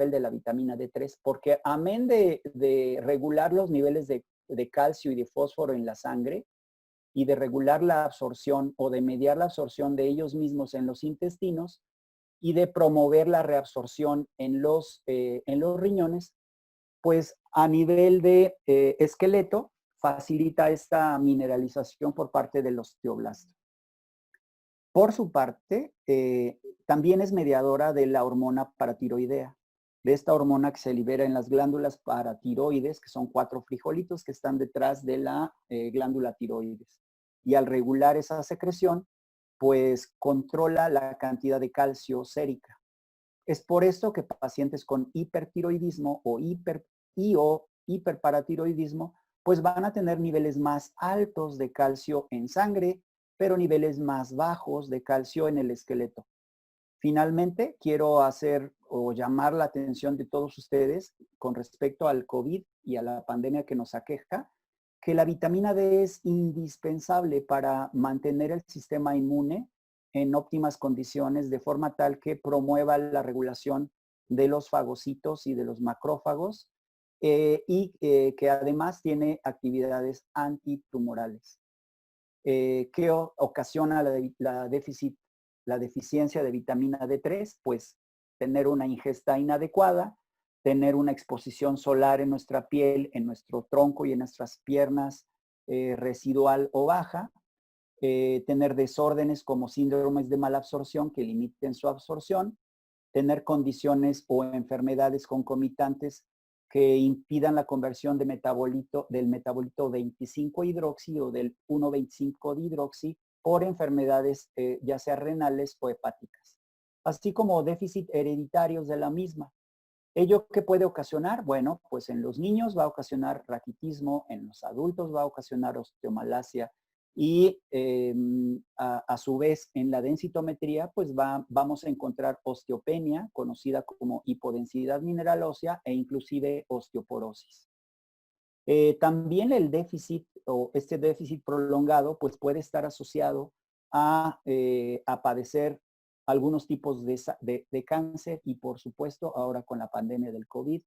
papel de la vitamina D3, porque amén de regular los niveles de calcio y de fósforo en la sangre y de regular la absorción o de mediar la absorción de ellos mismos en los intestinos y de promover la reabsorción en los riñones, pues a nivel de esqueleto facilita esta mineralización por parte del osteoblasto. Por su parte, también es mediadora de la hormona paratiroidea, de esta hormona que se libera en las glándulas paratiroides, que son 4 frijolitos que están detrás de la glándula tiroides. Y al regular esa secreción, pues controla la cantidad de calcio sérica. Es por esto que pacientes con hipertiroidismo o hiperparatiroidismo, pues van a tener niveles más altos de calcio en sangre, pero niveles más bajos de calcio en el esqueleto. Finalmente, quiero hacer o llamar la atención de todos ustedes con respecto al COVID y a la pandemia que nos aqueja, que la vitamina D es indispensable para mantener el sistema inmune en óptimas condiciones de forma tal que promueva la regulación de los fagocitos y de los macrófagos que además tiene actividades antitumorales. ¿Qué ocasiona la deficiencia de vitamina D3? Pues tener una ingesta inadecuada, tener una exposición solar en nuestra piel, en nuestro tronco y en nuestras piernas residual o baja, tener desórdenes como síndromes de malabsorción que limiten su absorción, tener condiciones o enfermedades concomitantes que impidan la conversión del metabolito 25-hidroxi o del 1,25-dihidroxi por enfermedades ya sea renales o hepáticas, así como déficit hereditarios de la misma. ¿Ello qué puede ocasionar? Bueno, pues en los niños va a ocasionar raquitismo, en los adultos va a ocasionar osteomalacia y a su vez en la densitometría pues vamos a encontrar osteopenia, conocida como hipodensidad mineral ósea e inclusive osteoporosis. También el déficit o este déficit prolongado pues puede estar asociado a padecer algunos tipos de cáncer y por supuesto ahora con la pandemia del COVID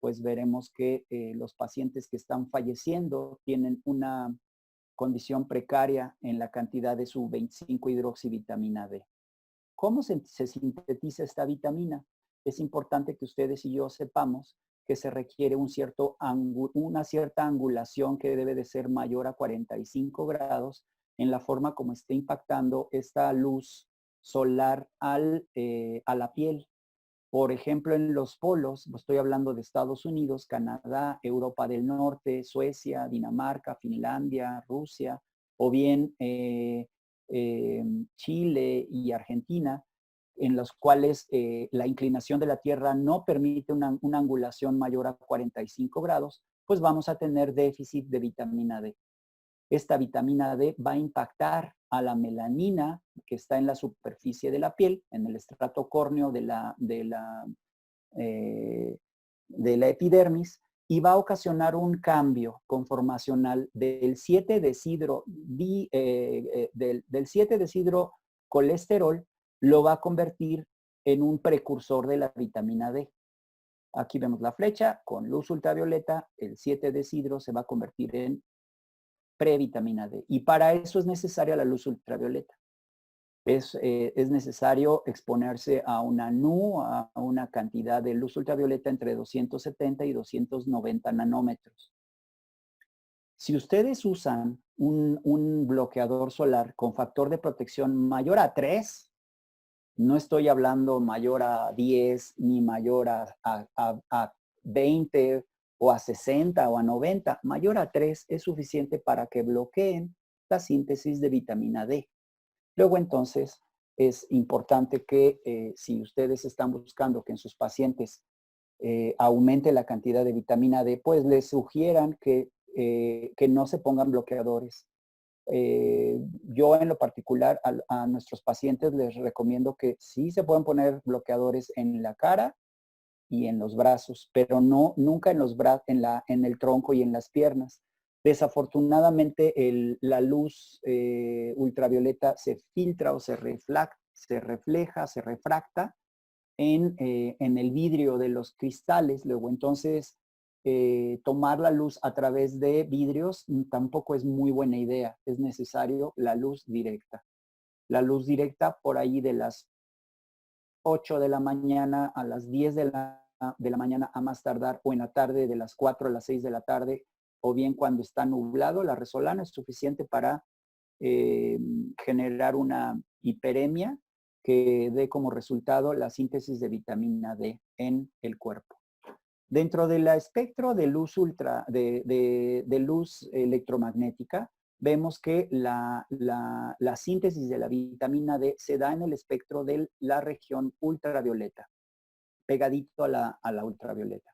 pues veremos que los pacientes que están falleciendo tienen una condición precaria en la cantidad de su 25-hidroxivitamina D. ¿Cómo se sintetiza esta vitamina? Es importante que ustedes y yo sepamos que se requiere una cierta angulación que debe de ser mayor a 45 grados en la forma como esté impactando esta luz solar a la piel. Por ejemplo, en los polos, estoy hablando de Estados Unidos, Canadá, Europa del Norte, Suecia, Dinamarca, Finlandia, Rusia, o bien Chile y Argentina, en los cuales la inclinación de la Tierra no permite una angulación mayor a 45 grados, pues vamos a tener déficit de vitamina D. Esta vitamina D va a impactar a la melanina que está en la superficie de la piel, en el estrato córneo de la epidermis, y va a ocasionar un cambio conformacional del 7-deshidrocolesterol, lo va a convertir en un precursor de la vitamina D. Aquí vemos la flecha, con luz ultravioleta, el 7-deshidro se va a convertir en previtamina D. Y para eso es necesaria la luz ultravioleta. Es necesario exponerse a una a una cantidad de luz ultravioleta entre 270 y 290 nanómetros. Si ustedes usan un bloqueador solar con factor de protección mayor a 3, no estoy hablando mayor a 10 ni mayor a 20 o a 60 o a 90, mayor a 3 es suficiente para que bloqueen la síntesis de vitamina D. Luego entonces es importante que si ustedes están buscando que en sus pacientes aumente la cantidad de vitamina D, pues les sugieran que no se pongan bloqueadores. Yo en lo particular a nuestros pacientes les recomiendo que sí se pueden poner bloqueadores en la cara y en los brazos, pero nunca en el tronco y en las piernas. Desafortunadamente la luz ultravioleta se filtra o se refleja, se refracta en el vidrio de los cristales. Luego, entonces, tomar la luz a través de vidrios tampoco es muy buena idea. Es necesario la luz directa. La luz directa por ahí de las 8 de la mañana a las 10 de la mañana a más tardar, o en la tarde de las 4 a las 6 de la tarde, o bien cuando está nublado, la resolana es suficiente para generar una hiperemia que dé como resultado la síntesis de vitamina D en el cuerpo. Dentro del espectro de luz de luz electromagnética, vemos que la síntesis de la vitamina D se da en el espectro de la región ultravioleta, pegadito a la ultravioleta.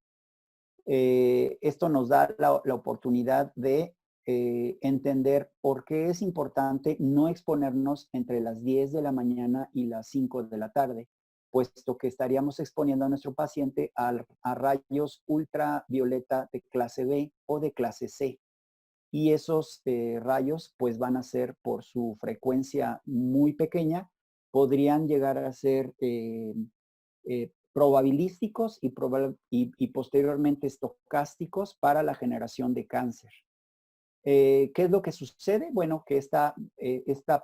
Esto nos da la oportunidad de entender por qué es importante no exponernos entre las 10 de la mañana y las 5 de la tarde, puesto que estaríamos exponiendo a nuestro paciente a rayos ultravioleta de clase B o de clase C. Y esos rayos pues van a ser, por su frecuencia muy pequeña, podrían llegar a ser probabilísticos y posteriormente estocásticos para la generación de cáncer. ¿Qué es lo que sucede? Bueno, que esta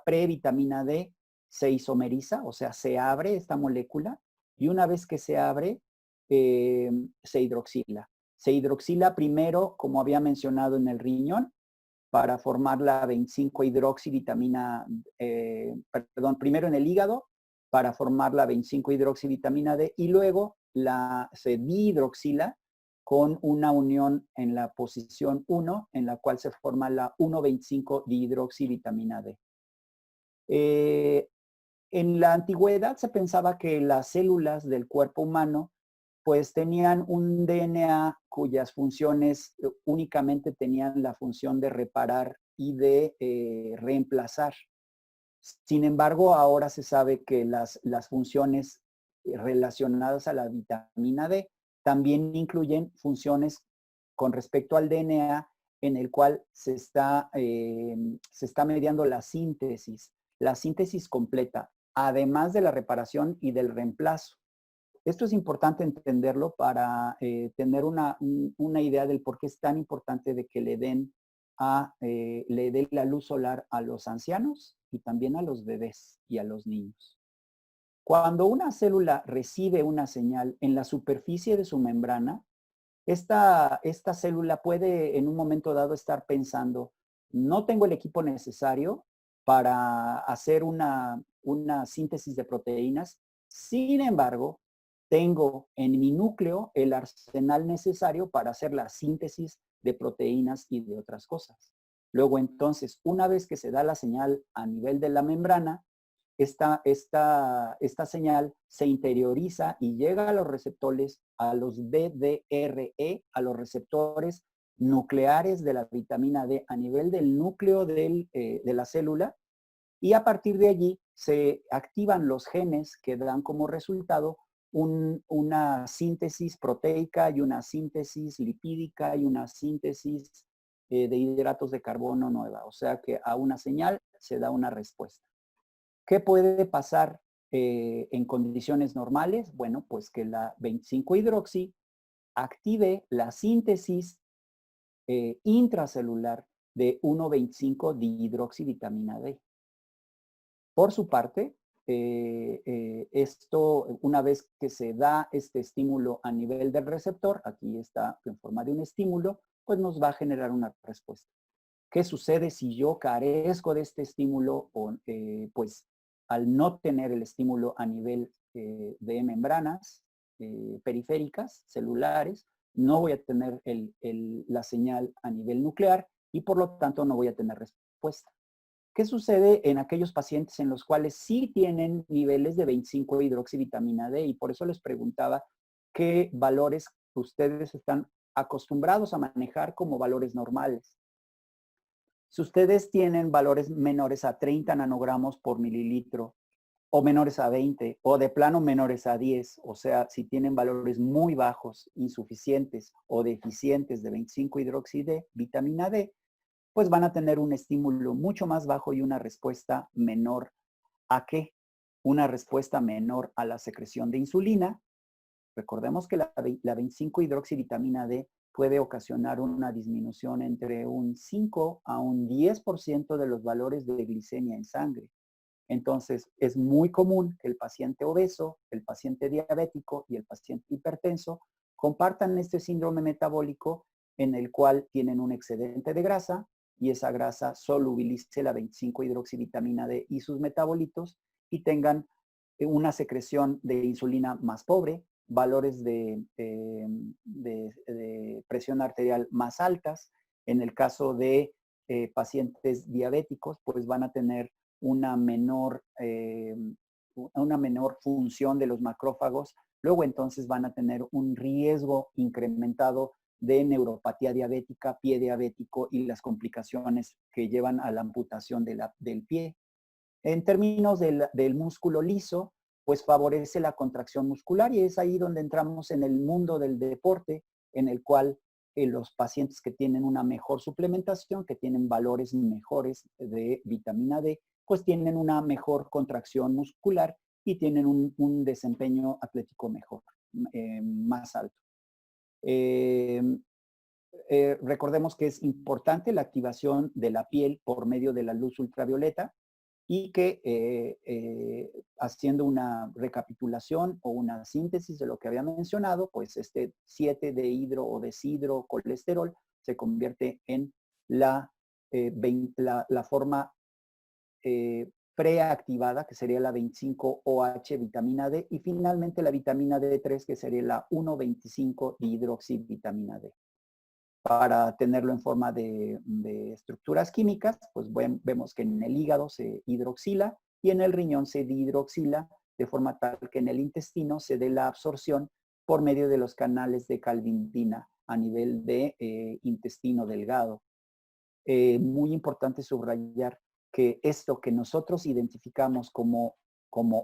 previtamina D se isomeriza, o sea, se abre esta molécula, y una vez que se abre, se hidroxila. Se hidroxila primero, como había mencionado, en el riñón, para formar la 25-hidroxivitamina, primero en el hígado, para formar la 25-hidroxivitamina D, y luego se dihidroxila con una unión en la posición 1, en la cual se forma la 1,25-dihidroxivitamina D. En la antigüedad se pensaba que las células del cuerpo humano pues tenían un DNA cuyas funciones únicamente tenían la función de reparar y de reemplazar. Sin embargo, ahora se sabe que las funciones relacionadas a la vitamina D también incluyen funciones con respecto al DNA, en el cual se está mediando la síntesis completa, además de la reparación y del reemplazo. Esto es importante entenderlo para tener una idea del por qué es tan importante de que le den la luz solar a los ancianos y también a los bebés y a los niños. Cuando una célula recibe una señal en la superficie de su membrana, esta célula puede en un momento dado estar pensando: no tengo el equipo necesario para hacer una síntesis de proteínas, sin embargo, tengo en mi núcleo el arsenal necesario para hacer la síntesis de proteínas y de otras cosas. Luego, entonces, una vez que se da la señal a nivel de la membrana, esta señal se interioriza y llega a los receptores, a los DDRE, a los receptores nucleares de la vitamina D a nivel del núcleo de la célula, y a partir de allí se activan los genes que dan como resultado una síntesis proteica y una síntesis lipídica y una síntesis de hidratos de carbono nueva. O sea que a una señal se da una respuesta. ¿Qué puede pasar en condiciones normales? Bueno, pues que la 25-hidroxi active la síntesis intracelular de 1,25-dihidroxivitamina D. Por su parte, esto, una vez que se da este estímulo a nivel del receptor, aquí está en forma de un estímulo, pues nos va a generar una respuesta. ¿Qué sucede si yo carezco de este estímulo? Pues al no tener el estímulo a nivel de membranas periféricas, celulares, no voy a tener la señal a nivel nuclear y por lo tanto no voy a tener respuesta. ¿Qué sucede en aquellos pacientes en los cuales sí tienen niveles de 25-hidroxivitamina D? Y por eso les preguntaba qué valores ustedes están acostumbrados a manejar como valores normales. Si ustedes tienen valores menores a 30 nanogramos por mililitro, o menores a 20, o de plano menores a 10, o sea, si tienen valores muy bajos, insuficientes o deficientes de 25-hidroxivitamina D, pues van a tener un estímulo mucho más bajo y una respuesta menor. ¿A qué? una respuesta menor a la secreción de insulina. Recordemos que la 25-hidroxivitamina D puede ocasionar una disminución entre un 5 a un 10% de los valores de glicemia en sangre. Entonces, es muy común que el paciente obeso, el paciente diabético y el paciente hipertenso compartan este síndrome metabólico en el cual tienen un excedente de grasa y esa grasa solubilice la 25-hidroxivitamina D y sus metabolitos y tengan una secreción de insulina más pobre, valores de presión arterial más altas. En el caso de pacientes diabéticos, pues van a tener una menor función de los macrófagos. Luego entonces van a tener un riesgo incrementado de neuropatía diabética, pie diabético y las complicaciones que llevan a la amputación del pie. En términos del músculo liso, pues favorece la contracción muscular y es ahí donde entramos en el mundo del deporte, en el cual los pacientes que tienen una mejor suplementación, que tienen valores mejores de vitamina D, pues tienen una mejor contracción muscular y tienen un desempeño atlético mejor, más alto. Recordemos que es importante la activación de la piel por medio de la luz ultravioleta y que haciendo una recapitulación o una síntesis de lo que había mencionado, pues este 7-dehidro o deshidrocolesterol se convierte en la forma preactivada, que sería la 25-OH vitamina D, y finalmente la vitamina D3, que sería la 1,25-dihidroxivitamina D. Para tenerlo en forma de estructuras químicas, pues vemos que en el hígado se hidroxila y en el riñón se dihidroxila, de forma tal que en el intestino se dé la absorción por medio de los canales de Calvin-Dina a nivel de intestino delgado. Muy importante subrayar que esto que nosotros identificamos como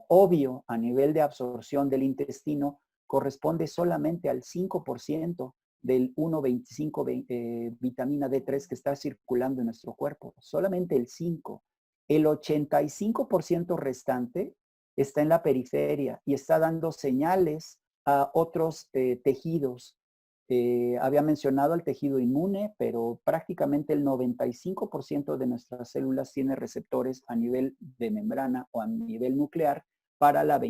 obvio a nivel de absorción del intestino corresponde solamente al 5% del 1,25 vitamina D3 que está circulando en nuestro cuerpo. Solamente el 5%. El 85% restante está en la periferia y está dando señales a otros tejidos. Había mencionado el tejido inmune, pero prácticamente el 95% de nuestras células tiene receptores a nivel de membrana o a nivel nuclear para la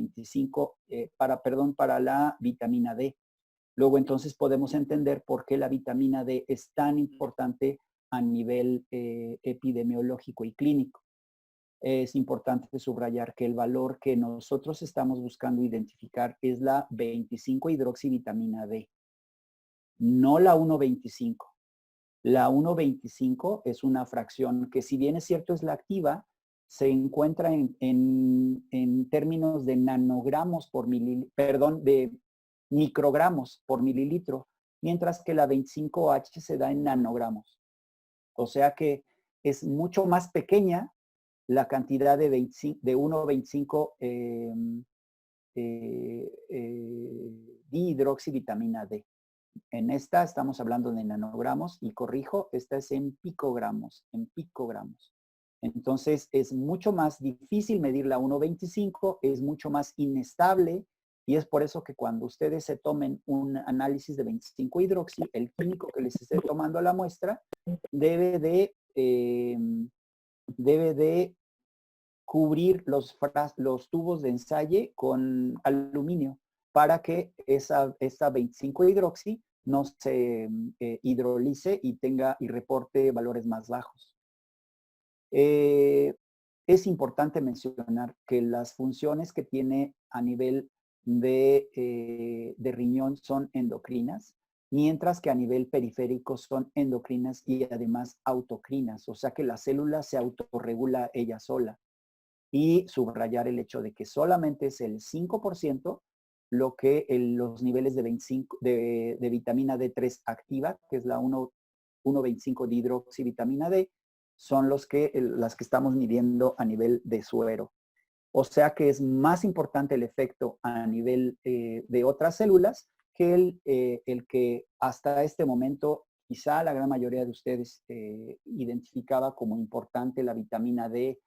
para la vitamina D. Luego entonces podemos entender por qué la vitamina D es tan importante a nivel epidemiológico y clínico. Es importante subrayar que el valor que nosotros estamos buscando identificar es la 25-hidroxivitamina D, no la 1,25. La 1,25 es una fracción que, si bien es cierto es la activa, se encuentra en términos de nanogramos por de microgramos por mililitro, mientras que la 25H se da en nanogramos. O sea que es mucho más pequeña la cantidad de 1,25 dihidroxivitamina D. En esta estamos hablando de nanogramos y corrijo, esta es en picogramos, Entonces es mucho más difícil medir la 1,25, es mucho más inestable y es por eso que cuando ustedes se tomen un análisis de 25-hidroxi, el químico que les esté tomando la muestra debe de cubrir los tubos de ensayo con aluminio para que esa 25-hidroxi no se hidrolice y reporte valores más bajos. Es importante mencionar que las funciones que tiene a nivel de riñón son endocrinas, mientras que a nivel periférico son endocrinas y además autocrinas, o sea que la célula se autorregula ella sola. Y subrayar el hecho de que solamente es el 5% lo que los niveles de vitamina D3 activa, que es la 1,25 dihidroxivitamina D, son las que estamos midiendo a nivel de suero. O sea que es más importante el efecto a nivel de otras células que el que hasta este momento quizá la gran mayoría de ustedes identificaba como importante la vitamina D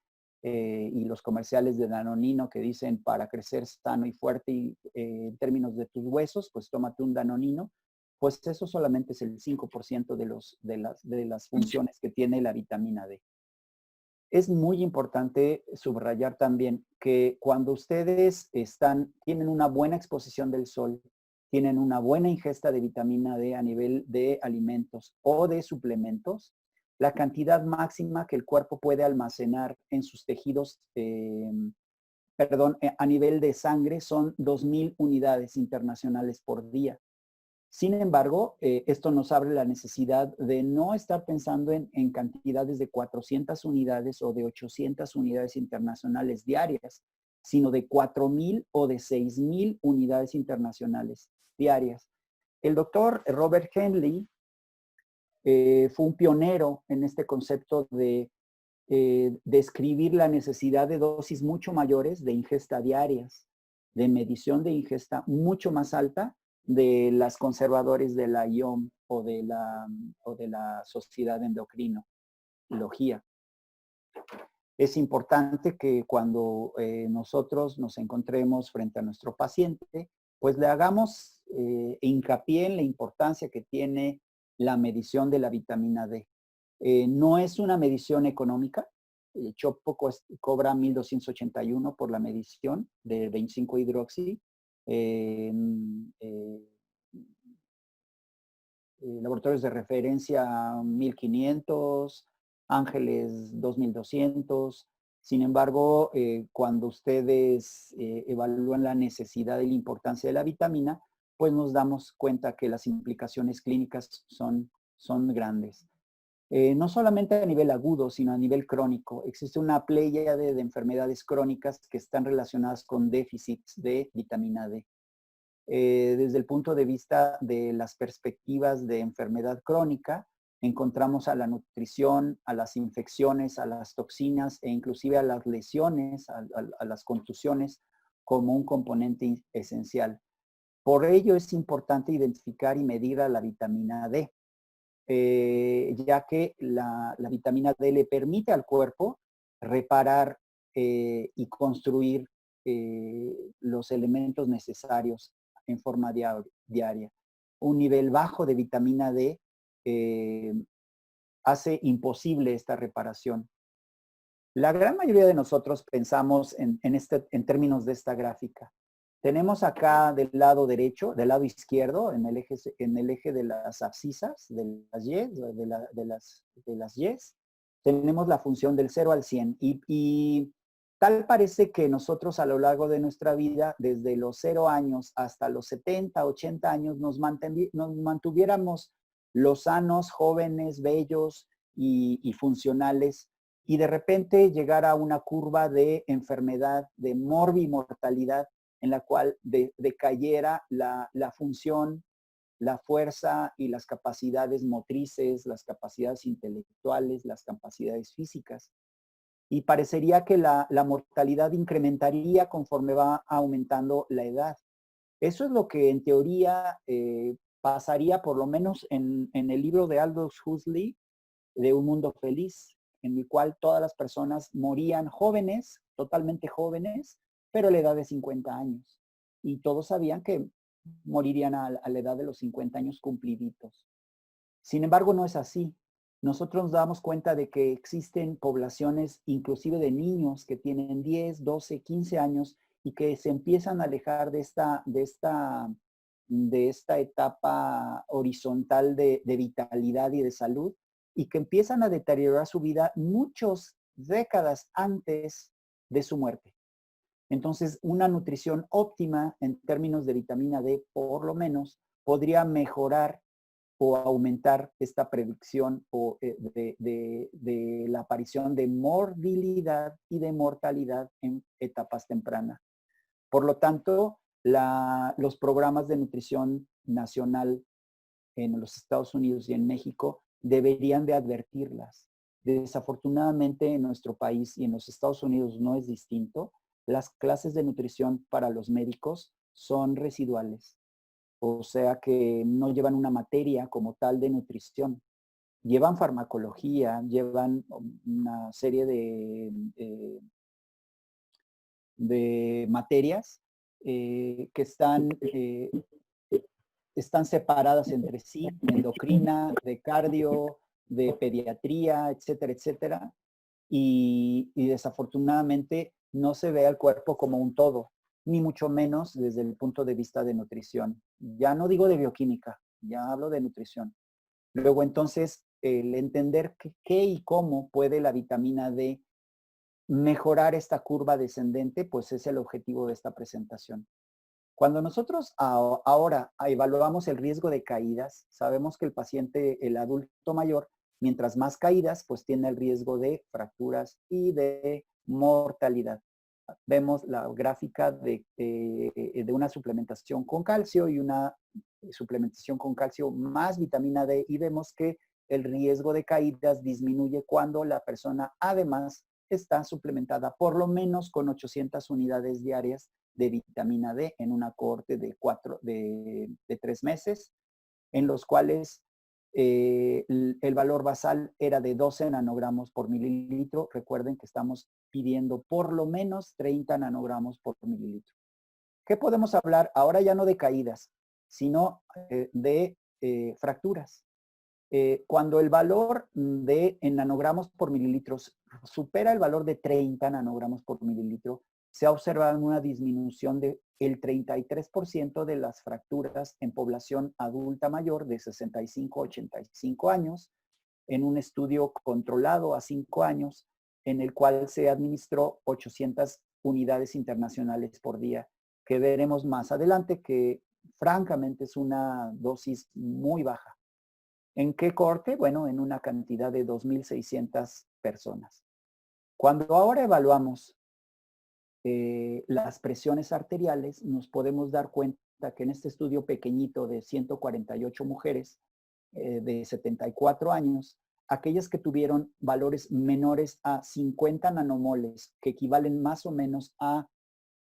y los comerciales de Danonino que dicen para crecer sano y fuerte y, en términos de tus huesos, pues tómate un Danonino, pues eso solamente es el 5% de las funciones que tiene la vitamina D. Es muy importante subrayar también que cuando ustedes tienen una buena exposición del sol, tienen una buena ingesta de vitamina D a nivel de alimentos o de suplementos, la cantidad máxima que el cuerpo puede almacenar en sus tejidos, a nivel de sangre son 2,000 unidades internacionales por día. Sin embargo, esto nos abre la necesidad de no estar pensando en cantidades de 400 unidades o de 800 unidades internacionales diarias, sino de 4,000 o de 6,000 unidades internacionales diarias. El doctor Robert Henley fue un pionero en este concepto de describir la necesidad de dosis mucho mayores de ingesta diarias, de medición de ingesta mucho más alta de las conservadores de la IOM o de la Sociedad de Endocrinología. Es importante que cuando nosotros nos encontremos frente a nuestro paciente, pues le hagamos hincapié en la importancia que tiene la medición de la vitamina D. No es una medición económica. Chopo cobra 1,281 por la medición de 25-hidroxi. Laboratorios de referencia 1,500, Ángeles 2,200. Sin embargo, cuando ustedes evalúan la necesidad y la importancia de la vitamina, pues nos damos cuenta que las implicaciones clínicas son grandes. No solamente a nivel agudo, sino a nivel crónico. Existe una pléyade de enfermedades crónicas que están relacionadas con déficits de vitamina D. Desde el punto de vista de las perspectivas de enfermedad crónica, encontramos a la nutrición, a las infecciones, a las toxinas e inclusive a las lesiones, a las contusiones como un componente esencial. Por ello es importante identificar y medir a la vitamina D. Ya que la vitamina D le permite al cuerpo reparar y construir los elementos necesarios en forma diaria. Un nivel bajo de vitamina D hace imposible esta reparación. La gran mayoría de nosotros pensamos en términos de esta gráfica. Tenemos acá del lado derecho, del lado izquierdo, en el eje de las abscisas, de las Y, de las Y, tenemos la función del 0 al 100. Y tal parece que nosotros a lo largo de nuestra vida, desde los 0 años hasta los 70, 80 años, nos mantuviéramos los sanos, jóvenes, bellos y funcionales, y de repente llegar a una curva de enfermedad, de morbimortalidad, en la cual decayera la función, la fuerza y las capacidades motrices, las capacidades intelectuales, las capacidades físicas. Y parecería que la mortalidad incrementaría conforme va aumentando la edad. Eso es lo que en teoría pasaría, por lo menos en el libro de Aldous Huxley, de Un Mundo Feliz, en el cual todas las personas morían jóvenes, totalmente jóvenes, pero a la edad de 50 años. Y todos sabían que morirían a la edad de los 50 años cumpliditos. Sin embargo, no es así. Nosotros nos damos cuenta de que existen poblaciones, inclusive de niños que tienen 10, 12, 15 años y que se empiezan a alejar de esta etapa horizontal de vitalidad y de salud, y que empiezan a deteriorar su vida muchas décadas antes de su muerte. Entonces, una nutrición óptima en términos de vitamina D, por lo menos, podría mejorar o aumentar esta predicción de la aparición de morbilidad y de mortalidad en etapas tempranas. Por lo tanto, los programas de nutrición nacional en los Estados Unidos y en México deberían de advertirlas. Desafortunadamente en nuestro país y en los Estados Unidos no es distinto. Las clases de nutrición para los médicos son residuales, o sea que no llevan una materia como tal de nutrición. llevan farmacología, llevan una serie de materias que están separadas entre sí, de endocrina, de cardio, de pediatría, etcétera, etcétera. Y desafortunadamente no se ve al cuerpo como un todo, ni mucho menos desde el punto de vista de nutrición. Ya no digo de bioquímica, ya hablo de nutrición. Luego entonces, el entender qué y cómo puede la vitamina D mejorar esta curva descendente, pues es el objetivo de esta presentación. Cuando nosotros ahora evaluamos el riesgo de caídas, sabemos que el paciente, el adulto mayor, mientras más caídas, pues tiene el riesgo de fracturas y de mortalidad. Vemos la gráfica de una suplementación con calcio y una suplementación con calcio más vitamina D y vemos que el riesgo de caídas disminuye cuando la persona además está suplementada por lo menos con 800 unidades diarias de vitamina D en una cohorte de 3 meses, en los cuales el valor basal era de 12 nanogramos por mililitro. Recuerden que estamos pidiendo por lo menos 30 nanogramos por mililitro. ¿Qué podemos hablar? Ahora ya no de caídas, sino de fracturas. Cuando el valor en nanogramos por mililitros supera el valor de 30 nanogramos por mililitro, se ha observado una disminución del 33% de las fracturas en población adulta mayor de 65 a 85 años, en un estudio controlado a 5 años, en el cual se administró 800 unidades internacionales por día, que veremos más adelante que francamente es una dosis muy baja. ¿En qué corte? Bueno, en una cantidad de 2.600 personas. Cuando ahora evaluamos las presiones arteriales, nos podemos dar cuenta que en este estudio pequeñito de 148 mujeres de 74 años, aquellas que tuvieron valores menores a 50 nanomoles, que equivalen más o menos a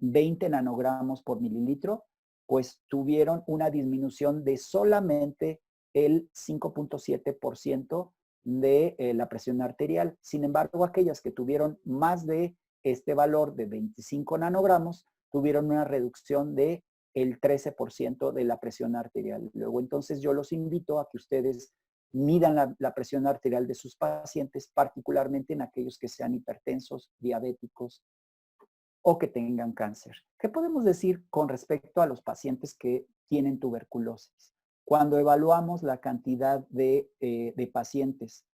20 nanogramos por mililitro, pues tuvieron una disminución de solamente el 5.7% de la presión arterial. Sin embargo, aquellas que tuvieron más de este valor de 25 nanogramos, tuvieron una reducción de el 13% de la presión arterial. Luego, entonces, yo los invito a que ustedes midan la presión arterial de sus pacientes, particularmente en aquellos que sean hipertensos, diabéticos o que tengan cáncer. ¿Qué podemos decir con respecto a los pacientes que tienen tuberculosis? Cuando evaluamos la cantidad de pacientes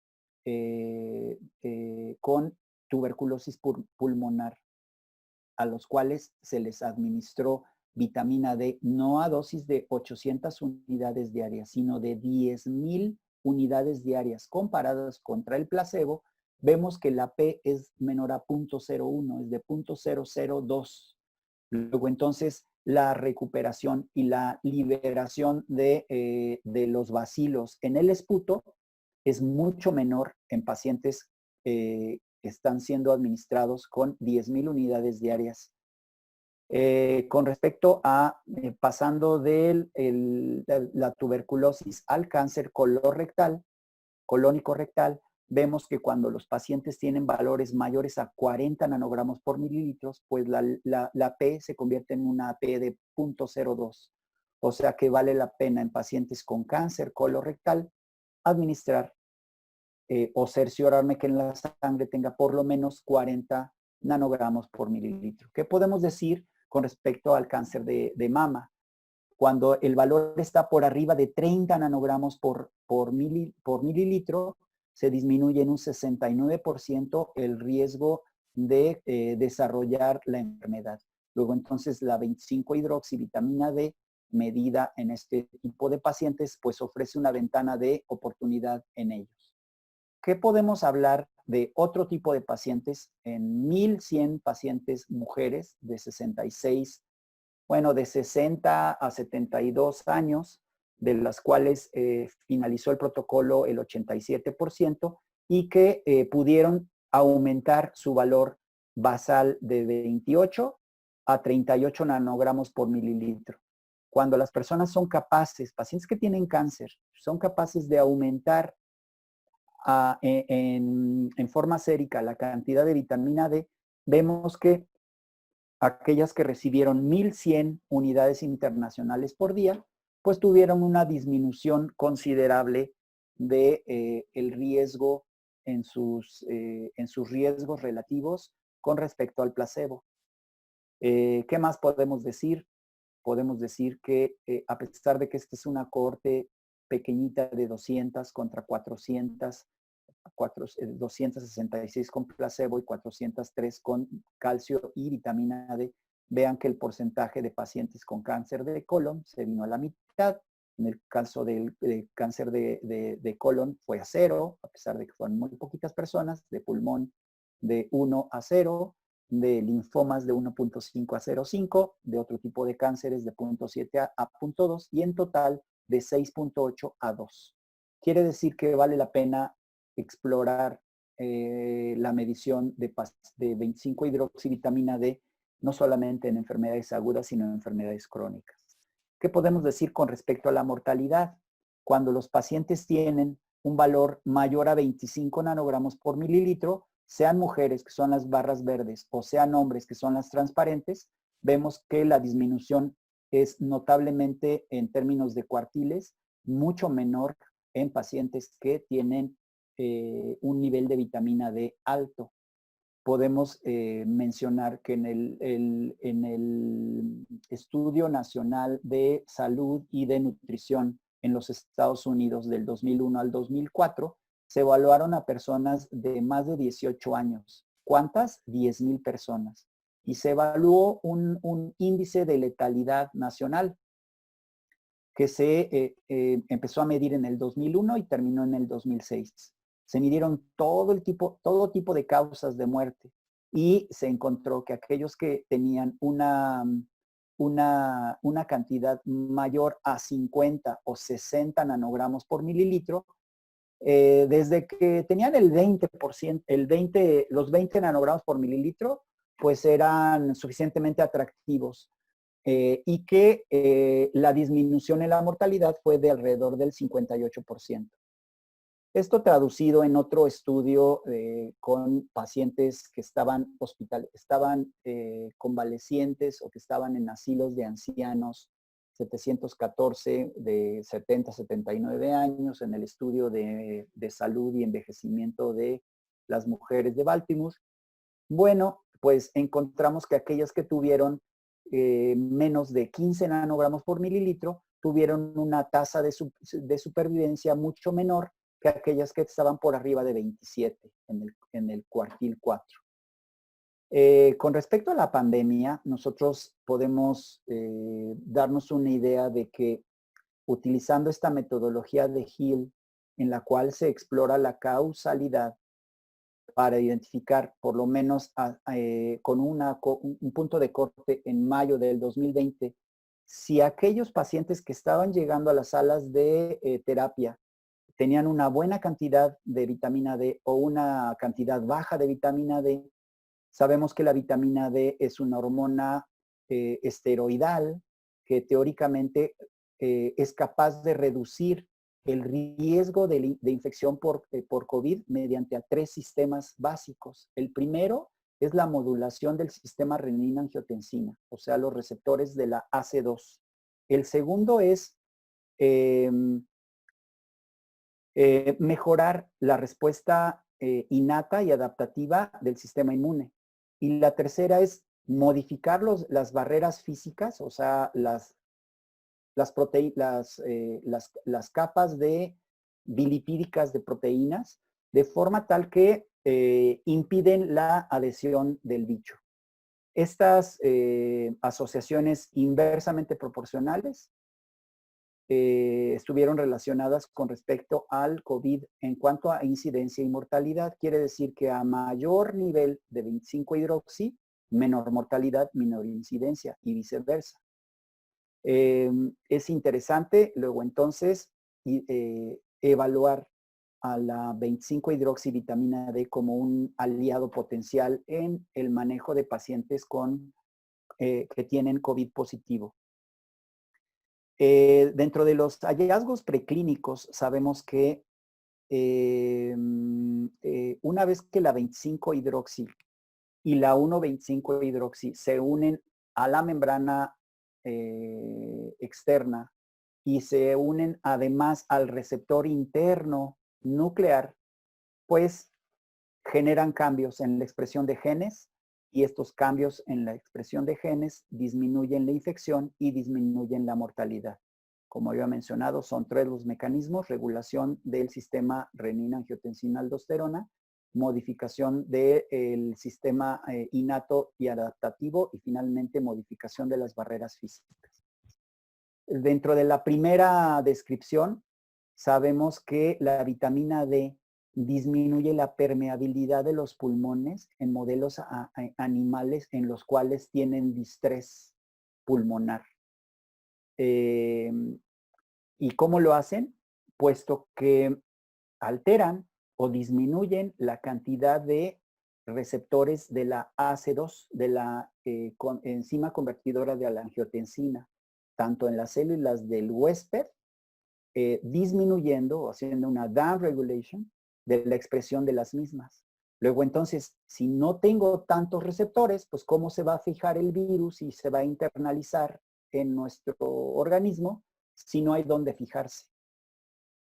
con tuberculosis pulmonar, a los cuales se les administró vitamina D, no a dosis de 800 unidades diarias, sino de 10,000 unidades diarias comparadas contra el placebo, vemos que la P es menor a 0.01, es de 0.002. Luego, entonces, la recuperación y la liberación de los bacilos en el esputo es mucho menor en pacientes que están siendo administrados con 10,000 unidades diarias. Con respecto a pasando de la tuberculosis al cáncer colorectal, colónico rectal, vemos que cuando los pacientes tienen valores mayores a 40 nanogramos por mililitros, pues la P se convierte en una P de 0.02. O sea que vale la pena en pacientes con cáncer colorectal administrar o cerciorarme que en la sangre tenga por lo menos 40 nanogramos por mililitro. ¿Qué podemos decir con respecto al cáncer de mama? Cuando el valor está por arriba de 30 nanogramos por mililitro, se disminuye en un 69% el riesgo de desarrollar la enfermedad. Luego, entonces, la 25-hidroxivitamina D, medida en este tipo de pacientes, pues ofrece una ventana de oportunidad en ellos. ¿Qué podemos hablar de otro tipo de pacientes? En 1,100 pacientes mujeres de 66, bueno, de 60 a 72 años, de las cuales finalizó el protocolo el 87% y que pudieron aumentar su valor basal de 28 a 38 nanogramos por mililitro. Cuando las personas son capaces, pacientes que tienen cáncer, son capaces de aumentar en forma sérica la cantidad de vitamina D, vemos que aquellas que recibieron 1,100 unidades internacionales por día, pues tuvieron una disminución considerable de el riesgo en sus riesgos relativos con respecto al placebo. ¿Qué más podemos decir? Podemos decir que a pesar de que esta es una cohorte pequeñita de 200 contra 400, 266 con placebo y 403 con calcio y vitamina D, vean que el porcentaje de pacientes con cáncer de colon se vino a la mitad. En el caso del cáncer de colon fue a 0, a pesar de que fueron muy poquitas personas, de pulmón de 1 a 0, de linfomas de 1.5 a 0.5, de otro tipo de cánceres de 0.7 a 0.2 y en total de 6.8 a 2. Quiere decir que vale la pena explorar la medición de 25-hidroxivitamina D, no solamente en enfermedades agudas, sino en enfermedades crónicas. ¿Qué podemos decir con respecto a la mortalidad? Cuando los pacientes tienen un valor mayor a 25 nanogramos por mililitro, sean mujeres, que son las barras verdes, o sean hombres, que son las transparentes, vemos que la disminución es notablemente en términos de cuartiles, mucho menor en pacientes que tienen un nivel de vitamina D alto. Podemos mencionar que en el Estudio Nacional de Salud y de Nutrición en los Estados Unidos del 2001 al 2004, se evaluaron a personas de más de 18 años. ¿Cuántas? 10,000 personas. Y se evaluó un índice de letalidad nacional que se empezó a medir en el 2001 y terminó en el 2006. Se midieron todo tipo de causas de muerte y se encontró que aquellos que tenían una cantidad mayor a 50 o 60 nanogramos por mililitro, desde que tenían el 20%, los 20 nanogramos por mililitro, pues eran suficientemente atractivos y que la disminución en la mortalidad fue de alrededor del 58%. Esto traducido en otro estudio con pacientes que estaban convalecientes o que estaban en asilos de ancianos, 714 de 70 a 79 años, en el estudio de salud y envejecimiento de las mujeres de Baltimore. Bueno, pues encontramos que aquellas que tuvieron menos de 15 nanogramos por mililitro tuvieron una tasa de supervivencia mucho menor que aquellas que estaban por arriba de 27 en el cuartil 4. Con respecto a la pandemia, nosotros podemos darnos una idea de que utilizando esta metodología de Hill, en la cual se explora la causalidad para identificar por lo menos con un punto de corte en mayo del 2020, si aquellos pacientes que estaban llegando a las salas de terapia tenían una buena cantidad de vitamina D o una cantidad baja de vitamina D. Sabemos que la vitamina D es una hormona esteroidal que teóricamente es capaz de reducir el riesgo de infección por COVID mediante a 3 sistemas básicos. El primero es la modulación del sistema renina-angiotensina, o sea, los receptores de la AC2. El segundo es eh, mejorar la respuesta innata y adaptativa del sistema inmune. Y la tercera es modificar las barreras físicas, o sea, las capas bilipídicas de proteínas, de forma tal que impiden la adhesión del bicho. Estas asociaciones inversamente proporcionales estuvieron relacionadas con respecto al COVID en cuanto a incidencia y mortalidad. Quiere decir que a mayor nivel de 25-hidroxi, menor mortalidad, menor incidencia y viceversa. Es interesante luego entonces evaluar a la 25-hidroxivitamina D como un aliado potencial en el manejo de pacientes que tienen COVID positivo. Dentro de los hallazgos preclínicos sabemos que una vez que la 25-hidroxi y la 1,25-hidroxi se unen a la membrana externa y se unen además al receptor interno nuclear, pues generan cambios en la expresión de genes y estos cambios en la expresión de genes disminuyen la infección y disminuyen la mortalidad. Como había mencionado, son 3 los mecanismos: regulación del sistema renina-angiotensina-aldosterona, modificación del sistema innato y adaptativo y finalmente modificación de las barreras físicas. Dentro de la primera descripción, sabemos que la vitamina D disminuye la permeabilidad de los pulmones en modelos animales en los cuales tienen distrés pulmonar. ¿Y cómo lo hacen? Puesto que alteran o disminuyen la cantidad de receptores de la AC2, de la enzima convertidora de la angiotensina, tanto en las células del huésped, disminuyendo o haciendo una down regulation de la expresión de las mismas. Luego, entonces, si no tengo tantos receptores, pues ¿cómo se va a fijar el virus y se va a internalizar en nuestro organismo si no hay dónde fijarse?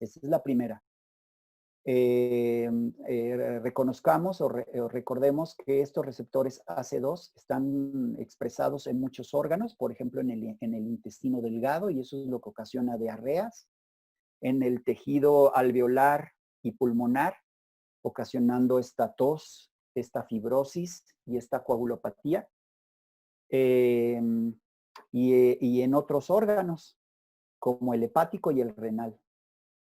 Esa es la primera. Reconozcamos o recordemos que estos receptores AC2 están expresados en muchos órganos, por ejemplo, en el intestino delgado, y eso es lo que ocasiona diarreas, en el tejido alveolar y pulmonar, ocasionando esta tos, esta fibrosis y esta coagulopatía, y en otros órganos, como el hepático y el renal.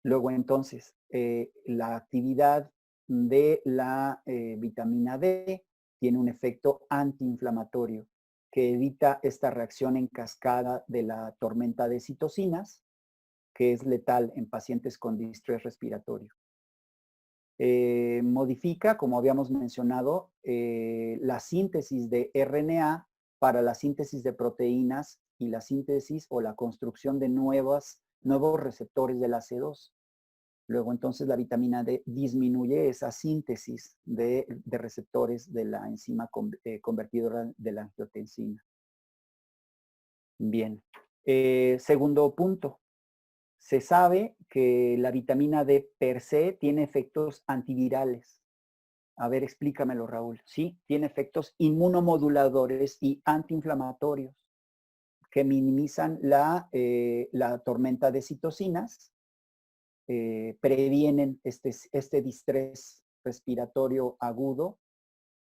Luego, entonces, la actividad de la vitamina D tiene un efecto antiinflamatorio que evita esta reacción en cascada de la tormenta de citocinas, que es letal en pacientes con distrés respiratorio. Modifica, como habíamos mencionado, la síntesis de RNA para la síntesis de proteínas y la síntesis o la construcción de nuevos receptores del AC2. Luego, entonces, la vitamina D disminuye esa síntesis de receptores de la enzima convertidora de la angiotensina. Bien. Segundo punto. Se sabe que la vitamina D per se tiene efectos antivirales. A ver, explícamelo, Raúl. Sí, tiene efectos inmunomoduladores y antiinflamatorios que minimizan la tormenta de citocinas, previenen este distrés respiratorio agudo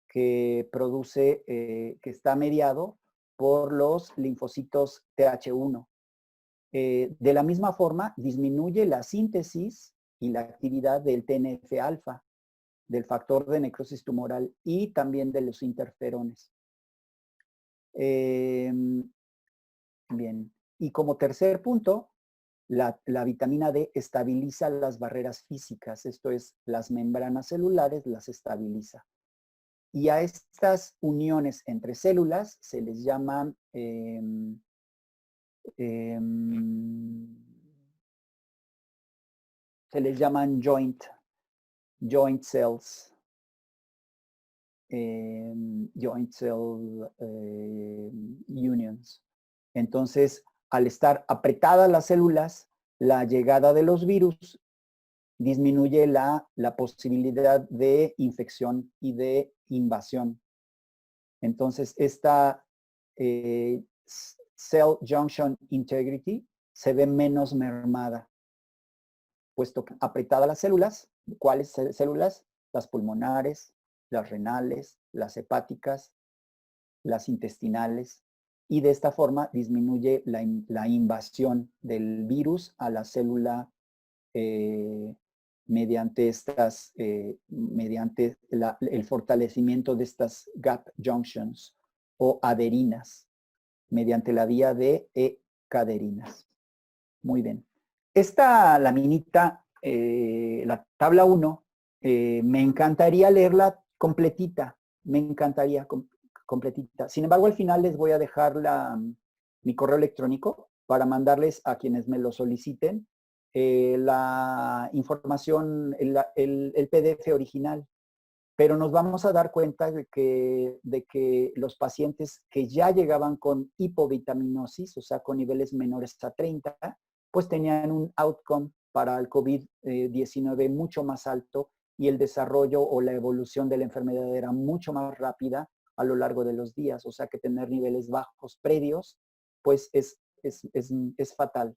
que produce, que está mediado por los linfocitos Th1. De la misma forma, disminuye la síntesis y la actividad del TNF-alfa, del factor de necrosis tumoral y también de los interferones. Bien. Y como tercer punto, la vitamina D estabiliza las barreras físicas, esto es, las membranas celulares las estabiliza. Y a estas uniones entre células se les llaman joint cells, joint cell unions. Entonces, al estar apretadas las células, la llegada de los virus disminuye la posibilidad de infección y de invasión. Entonces, esta cell junction integrity se ve menos mermada, puesto que apretadas las células. ¿Cuáles células? Las pulmonares, las renales, las hepáticas, las intestinales, y de esta forma disminuye la invasión del virus a la célula mediante el fortalecimiento de estas gap junctions o adherinas, mediante la vía de E-caderinas. Muy bien. Esta laminita, la tabla 1, me encantaría leerla completita, me encantaría completita. Sin embargo, al final les voy a dejar mi correo electrónico para mandarles a quienes me lo soliciten la información, el PDF original. Pero nos vamos a dar cuenta de que los pacientes que ya llegaban con hipovitaminosis, o sea, con niveles menores a 30, pues tenían un outcome para el COVID-19 mucho más alto y el desarrollo o la evolución de la enfermedad era mucho más rápida a lo largo de los días. O sea, que tener niveles bajos previos, pues es fatal.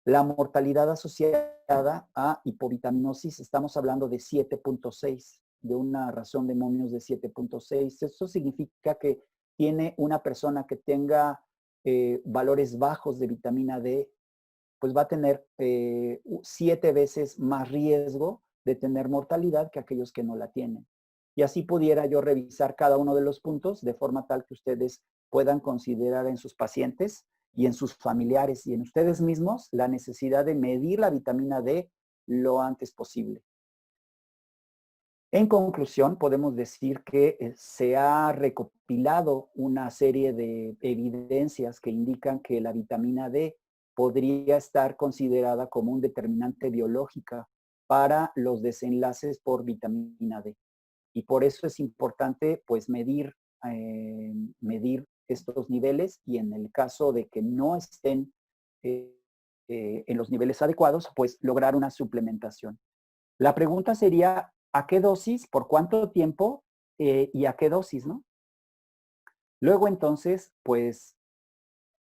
La mortalidad asociada a hipovitaminosis, estamos hablando de 7.6, de una razón de momios de 7.6. Esto significa que tiene una persona que tenga valores bajos de vitamina D, pues va a tener 7 veces más riesgo de tener mortalidad que aquellos que no la tienen. Y así pudiera yo revisar cada uno de los puntos de forma tal que ustedes puedan considerar en sus pacientes y en sus familiares y en ustedes mismos la necesidad de medir la vitamina D lo antes posible. En conclusión, podemos decir que se ha recopilado una serie de evidencias que indican que la vitamina D podría estar considerada como un determinante biológica para los desenlaces por vitamina D. Y por eso es importante pues medir estos niveles y en el caso de que no estén en los niveles adecuados, pues lograr una suplementación. La pregunta sería, ¿a qué dosis, por cuánto tiempo y a qué dosis, no? Luego entonces, pues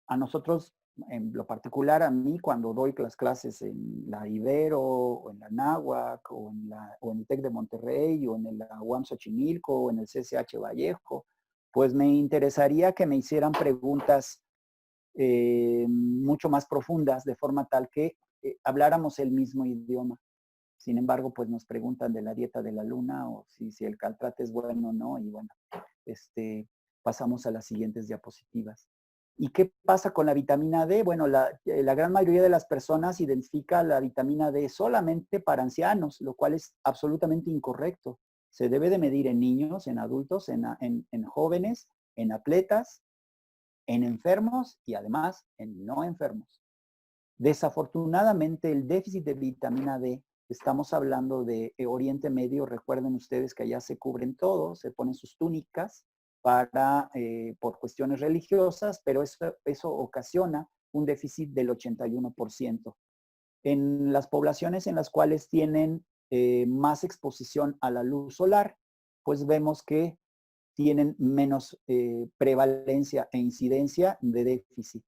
a nosotros, en lo particular a mí, cuando doy las clases en la Ibero, o en la Náhuac, o en el TEC de Monterrey, o en la UAM Xochimilco, o en el CCH Vallejo, pues me interesaría que me hicieran preguntas mucho más profundas, de forma tal que habláramos el mismo idioma. Sin embargo, pues nos preguntan de la dieta de la luna o si el caltrate es bueno o no, y bueno, pasamos a las siguientes diapositivas. ¿Y qué pasa con la vitamina D? Bueno, la gran mayoría de las personas identifica la vitamina D solamente para ancianos, lo cual es absolutamente incorrecto. Se debe de medir en niños, en adultos, en jóvenes, en atletas, en enfermos y además en no enfermos. Desafortunadamente, el déficit de vitamina D, estamos hablando de Oriente Medio, recuerden ustedes que allá se cubren todos, se ponen sus túnicas por cuestiones religiosas, pero eso ocasiona un déficit del 81%. En las poblaciones en las cuales tienen más exposición a la luz solar, pues vemos que tienen menos prevalencia e incidencia de déficit.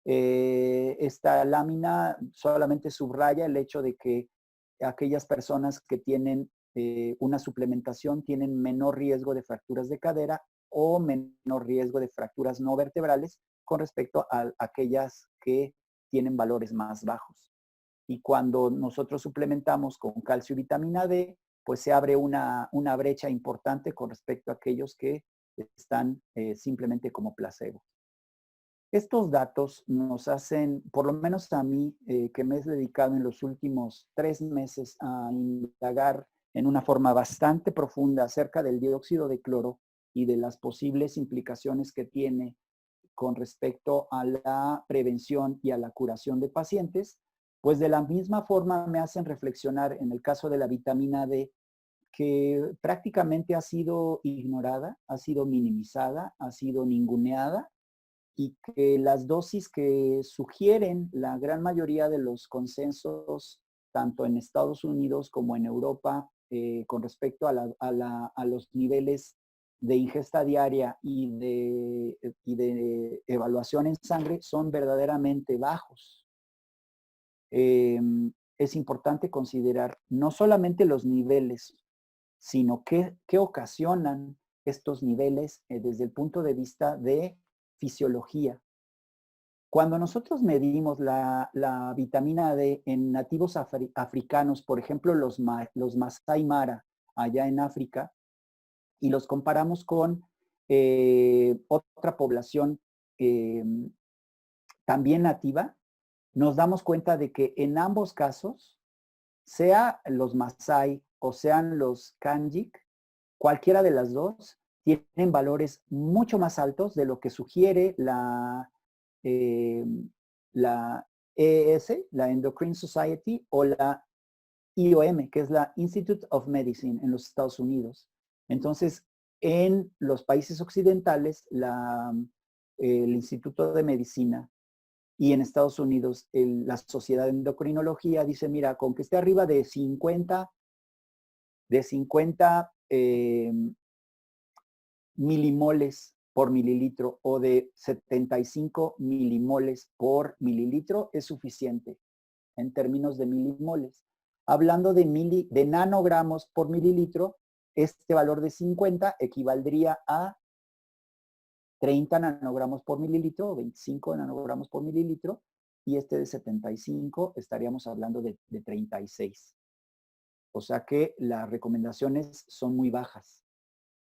Esta lámina solamente subraya el hecho de que aquellas personas que tienen una suplementación tienen menor riesgo de fracturas de cadera o menor riesgo de fracturas no vertebrales con respecto a aquellas que tienen valores más bajos. Y cuando nosotros suplementamos con calcio y vitamina D, pues se abre una brecha importante con respecto a aquellos que están simplemente como placebo. Estos datos nos hacen, por lo menos a mí, que me he dedicado en los últimos 3 meses a indagar en una forma bastante profunda acerca del dióxido de cloro y de las posibles implicaciones que tiene con respecto a la prevención y a la curación de pacientes, pues de la misma forma me hacen reflexionar en el caso de la vitamina D, que prácticamente ha sido ignorada, ha sido minimizada, ha sido ninguneada y que las dosis que sugieren la gran mayoría de los consensos, tanto en Estados Unidos como en Europa, con respecto a los niveles de ingesta diaria y de evaluación en sangre, son verdaderamente bajos. Es importante considerar no solamente los niveles, sino qué ocasionan estos niveles desde el punto de vista de fisiología. Cuando nosotros medimos la vitamina D en nativos africanos, por ejemplo, los Masai Mara, allá en África, y los comparamos con otra población eh, también nativa, nos damos cuenta de que en ambos casos, sea los Masai o sean los Kanjik, cualquiera de las dos, tienen valores mucho más altos de lo que sugiere ES, la Endocrine Society, o la IOM, que es la Institute of Medicine en los Estados Unidos. Entonces, en los países occidentales, el Instituto de Medicina, y en Estados Unidos, la Sociedad de Endocrinología dice, mira, con que esté arriba de 50 milimoles por mililitro o de 75 milimoles por mililitro es suficiente en términos de milimoles. Hablando de nanogramos por mililitro, este valor de 50 equivaldría a 30 nanogramos por mililitro o 25 nanogramos por mililitro, y este de 75 estaríamos hablando de 36. O sea que las recomendaciones son muy bajas.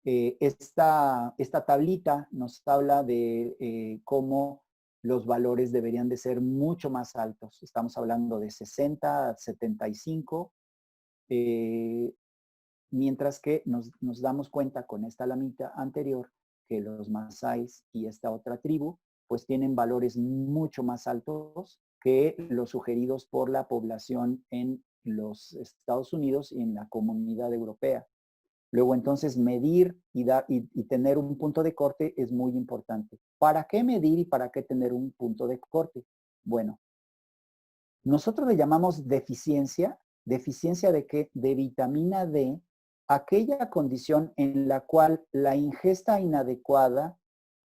Esta tablita nos habla de cómo los valores deberían de ser mucho más altos. Estamos hablando de 60 a 75, mientras que nos damos cuenta con esta lamita anterior que los masáis y esta otra tribu pues tienen valores mucho más altos que los sugeridos por la población en los Estados Unidos y en la comunidad europea. Luego, entonces, medir y tener un punto de corte es muy importante. ¿Para qué medir y para qué tener un punto de corte? Bueno, nosotros le llamamos deficiencia. ¿Deficiencia de qué? De vitamina D, aquella condición en la cual la ingesta inadecuada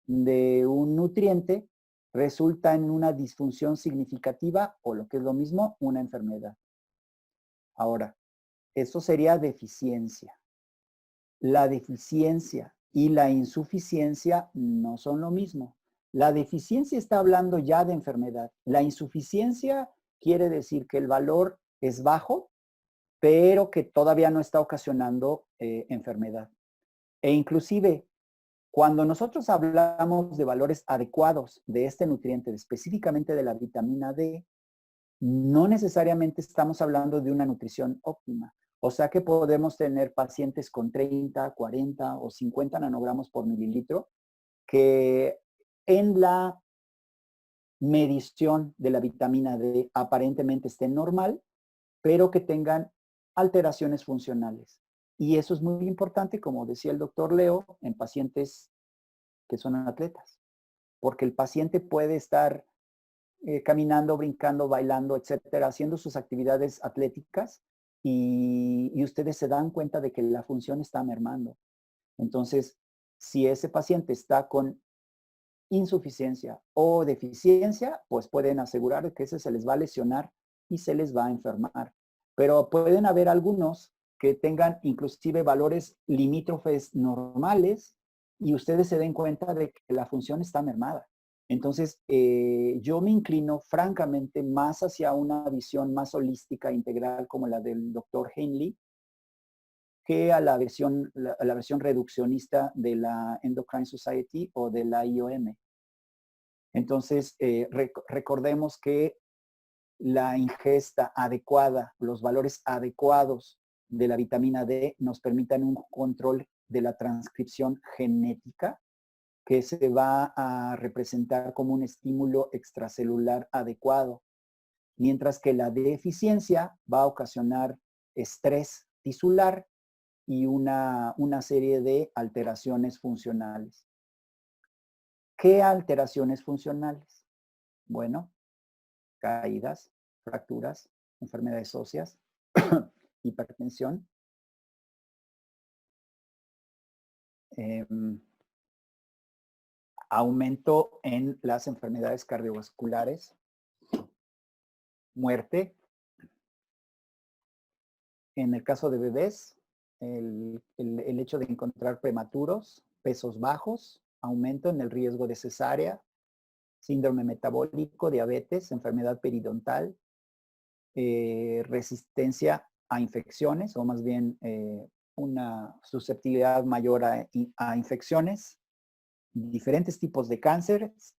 de un nutriente resulta en una disfunción significativa o, lo que es lo mismo, una enfermedad. Ahora, eso sería deficiencia. La deficiencia y la insuficiencia no son lo mismo. La deficiencia está hablando ya de enfermedad. La insuficiencia quiere decir que el valor es bajo, pero que todavía no está ocasionando enfermedad. E inclusive, cuando nosotros hablamos de valores adecuados de este nutriente, específicamente de la vitamina D, no necesariamente estamos hablando de una nutrición óptima. O sea que podemos tener pacientes con 30, 40 o 50 nanogramos por mililitro que en la medición de la vitamina D aparentemente estén normal, pero que tengan alteraciones funcionales. Y eso es muy importante, como decía el doctor Leo, en pacientes que son atletas, porque el paciente puede estar caminando, brincando, bailando, etcétera, haciendo sus actividades atléticas y ustedes se dan cuenta de que la función está mermando. Entonces, si ese paciente está con insuficiencia o deficiencia, pues pueden asegurar que ese se les va a lesionar y se les va a enfermar. Pero pueden haber algunos que tengan inclusive valores limítrofes normales y ustedes se den cuenta de que la función está mermada. Entonces, yo me inclino francamente más hacia una visión más holística, integral, como la del doctor Henley, que a la versión reduccionista de la Endocrine Society o de la IOM. Entonces, recordemos que la ingesta adecuada, los valores adecuados de la vitamina D nos permitan un control de la transcripción genética que se va a representar como un estímulo extracelular adecuado, mientras que la deficiencia va a ocasionar estrés tisular y una serie de alteraciones funcionales. ¿Qué alteraciones funcionales? Bueno, caídas, fracturas, enfermedades óseas, hipertensión, aumento en las enfermedades cardiovasculares, muerte. En el caso de bebés, el hecho de encontrar prematuros, pesos bajos, aumento en el riesgo de cesárea, síndrome metabólico, diabetes, enfermedad periodontal, resistencia a infecciones, o más bien una susceptibilidad mayor a infecciones, diferentes tipos de cánceres,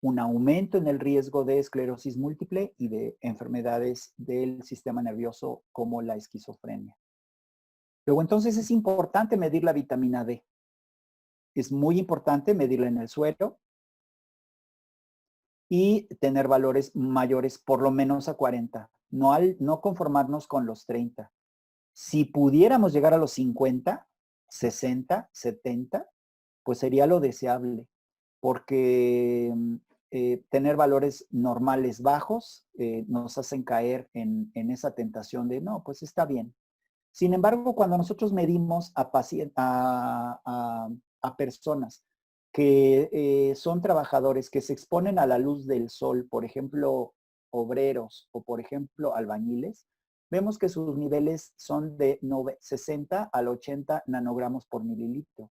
un aumento en el riesgo de esclerosis múltiple y de enfermedades del sistema nervioso como la esquizofrenia. Luego, entonces, es importante medir la vitamina D. Es muy importante medirla en el suero. y tener valores mayores por lo menos a 40, no conformarnos con los 30. Si pudiéramos llegar a los 50, 60, 70, pues sería lo deseable, porque tener valores normales bajos nos hacen caer en esa tentación de, no, pues está bien. Sin embargo, cuando nosotros medimos a personas que son trabajadores que se exponen a la luz del sol, por ejemplo, obreros o por ejemplo, albañiles, vemos que sus niveles son de 60 al 80 nanogramos por mililitro.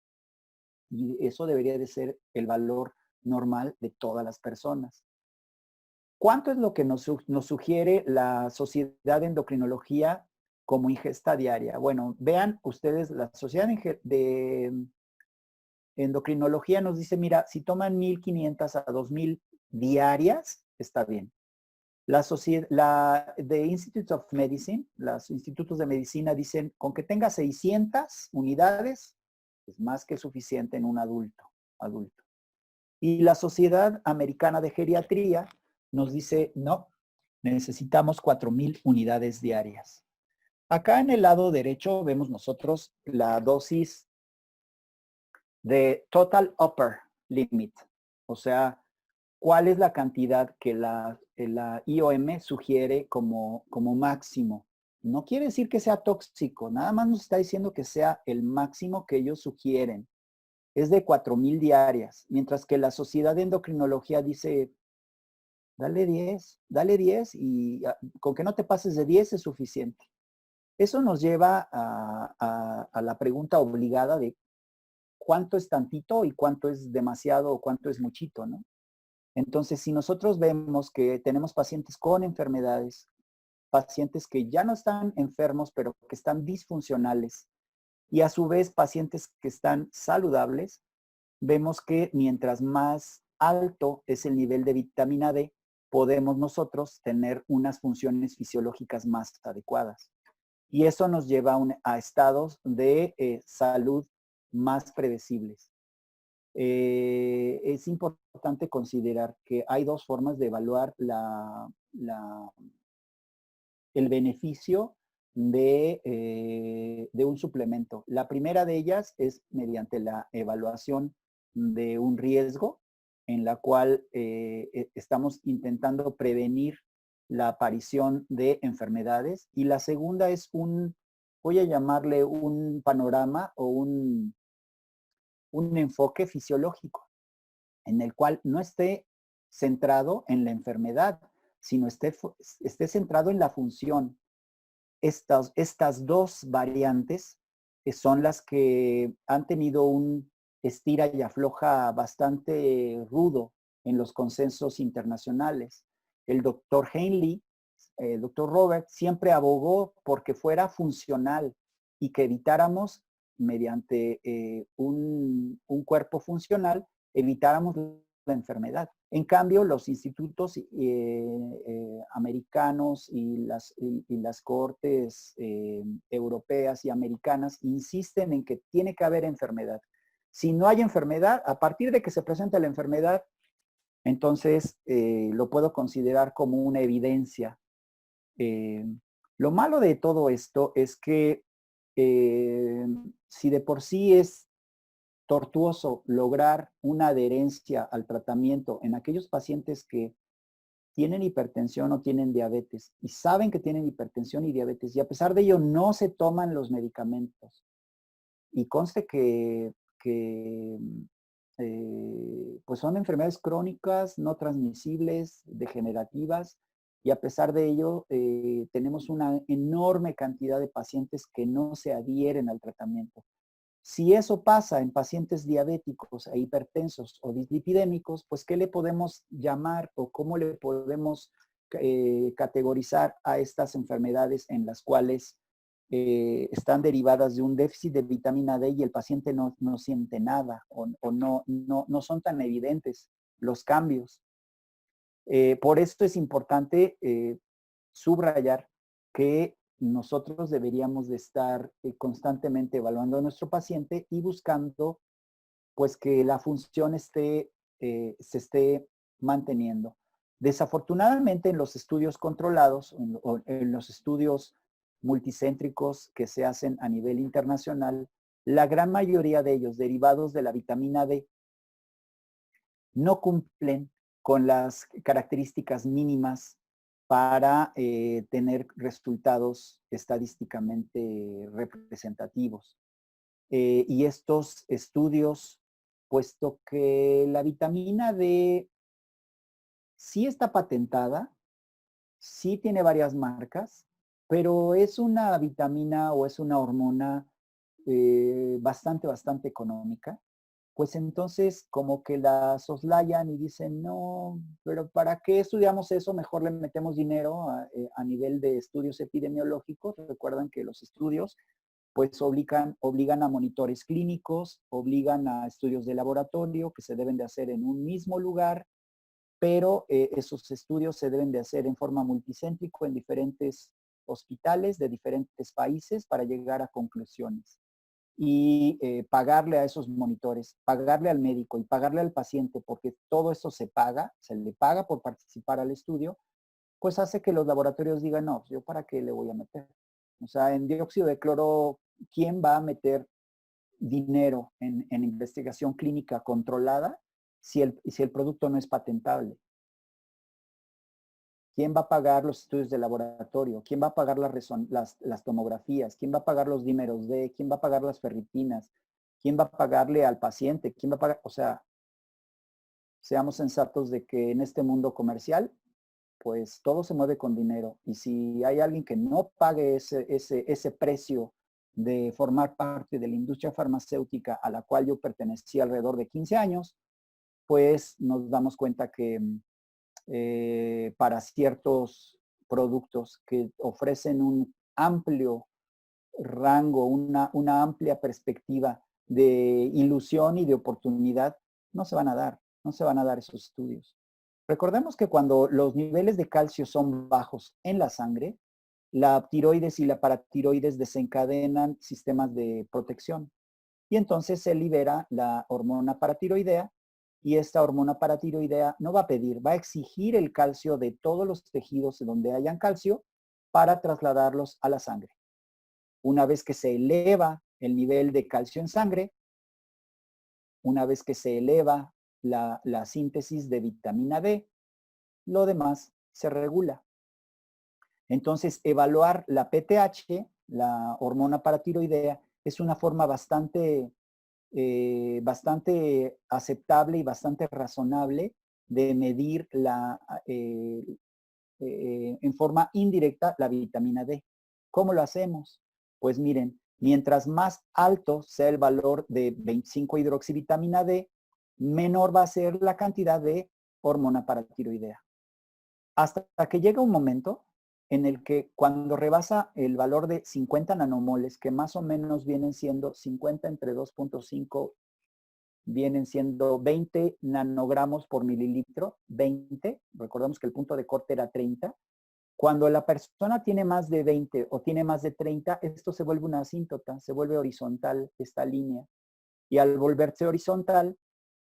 Y eso debería de ser el valor normal de todas las personas. ¿Cuánto es lo que nos sugiere la Sociedad de Endocrinología como ingesta diaria? Bueno, vean ustedes, la Sociedad de Endocrinología nos dice, mira, si toman 1,500 a 2,000 diarias, está bien. The Institute of Medicine, los institutos de medicina dicen, con que tenga 600 unidades, es más que suficiente en un adulto. Y la Sociedad Americana de Geriatría nos dice, no, necesitamos 4,000 unidades diarias. Acá en el lado derecho vemos nosotros la dosis de Total Upper Limit, o sea, cuál es la cantidad que la IOM sugiere como máximo. No quiere decir que sea tóxico, nada más nos está diciendo que sea el máximo que ellos sugieren. Es de 4,000 diarias, mientras que la Sociedad de Endocrinología dice, dale 10 y con que no te pases de 10 es suficiente. Eso nos lleva a la pregunta obligada de cuánto es tantito y cuánto es demasiado o cuánto es muchito, ¿no? Entonces, si nosotros vemos que tenemos pacientes con enfermedades, pacientes que ya no están enfermos, pero que están disfuncionales, y a su vez pacientes que están saludables, vemos que mientras más alto es el nivel de vitamina D, podemos nosotros tener unas funciones fisiológicas más adecuadas. Y eso nos lleva a estados de salud más predecibles. Es importante considerar que hay dos formas de evaluar el beneficio de un suplemento. La primera de ellas es mediante la evaluación de un riesgo en la cual estamos intentando prevenir la aparición de enfermedades. Y la segunda es voy a llamarle un panorama o un enfoque fisiológico en el cual no esté centrado en la enfermedad, sino esté centrado en la función. Estas dos variantes son las que han tenido un estira y afloja bastante rudo en los consensos internacionales. El doctor Heinle, el doctor Robert, siempre abogó porque fuera funcional y que evitáramos, mediante un cuerpo funcional, evitáramos la enfermedad. En cambio, los institutos americanos y las cortes europeas y americanas insisten en que tiene que haber enfermedad. Si no hay enfermedad, a partir de que se presenta la enfermedad, entonces lo puedo considerar como una evidencia. Lo malo de todo esto es que si de por sí es tortuoso lograr una adherencia al tratamiento en aquellos pacientes que tienen hipertensión o tienen diabetes y saben que tienen hipertensión y diabetes y a pesar de ello no se toman los medicamentos. Y conste que pues son enfermedades crónicas, no transmisibles, degenerativas, y a pesar de ello tenemos una enorme cantidad de pacientes que no se adhieren al tratamiento. Si eso pasa en pacientes diabéticos e hipertensos o dislipidémicos, pues ¿qué le podemos llamar o cómo le podemos categorizar a estas enfermedades en las cuales están derivadas de un déficit de vitamina D y el paciente no siente nada o no son tan evidentes los cambios? Por esto es importante subrayar que nosotros deberíamos de estar constantemente evaluando a nuestro paciente y buscando pues que la función se esté manteniendo. Desafortunadamente, en los estudios controlados, o en los estudios multicéntricos que se hacen a nivel internacional, la gran mayoría de ellos, derivados de la vitamina D, no cumplen con las características mínimas para tener resultados estadísticamente representativos. Y estos estudios, puesto que la vitamina D sí está patentada, sí tiene varias marcas, pero es una vitamina o es una hormona bastante económica, pues entonces como que la soslayan y dicen, no, pero ¿para qué estudiamos eso? Mejor le metemos dinero a nivel de estudios epidemiológicos. Recuerdan que los estudios pues obligan a monitores clínicos, obligan a estudios de laboratorio que se deben de hacer en un mismo lugar, pero esos estudios se deben de hacer en forma multicéntrico en diferentes hospitales de diferentes países para llegar a conclusiones. Y pagarle a esos monitores, pagarle al médico y pagarle al paciente, porque todo eso se paga, se le paga por participar al estudio, pues hace que los laboratorios digan, no, ¿yo para qué le voy a meter? O sea, en dióxido de cloro, ¿quién va a meter dinero en investigación clínica controlada si el producto no es patentable? ¿Quién va a pagar los estudios de laboratorio? ¿Quién va a pagar las tomografías? ¿Quién va a pagar los dímeros D? ¿Quién va a pagar las ferritinas? ¿Quién va a pagarle al paciente? ¿Quién va a pagar? O sea, seamos sensatos de que en este mundo comercial, pues todo se mueve con dinero. Y si hay alguien que no pague ese precio de formar parte de la industria farmacéutica a la cual yo pertenecí alrededor de 15 años, pues nos damos cuenta que para ciertos productos que ofrecen un amplio rango, una amplia perspectiva de ilusión y de oportunidad, no se van a dar, no se van a dar esos estudios. Recordemos que cuando los niveles de calcio son bajos en la sangre, la tiroides y la paratiroides desencadenan sistemas de protección y entonces se libera la hormona paratiroidea y esta hormona paratiroidea no va a pedir, va a exigir el calcio de todos los tejidos donde hayan calcio para trasladarlos a la sangre. Una vez que se eleva el nivel de calcio en sangre, una vez que se eleva la síntesis de vitamina D, lo demás se regula. Entonces, evaluar la PTH, la hormona paratiroidea, es una forma bastante aceptable y bastante razonable de medir en forma indirecta la vitamina D. ¿Cómo lo hacemos? Pues miren, mientras más alto sea el valor de 25-hidroxivitamina D, menor va a ser la cantidad de hormona paratiroidea. Hasta que llega un momento en el que cuando rebasa el valor de 50 nanomoles, que más o menos vienen siendo 50 entre 2.5, vienen siendo 20 nanogramos por mililitro, 20, recordemos que el punto de corte era 30. Cuando la persona tiene más de 20 o tiene más de 30, esto se vuelve una asíntota, se vuelve horizontal esta línea. Y al volverse horizontal,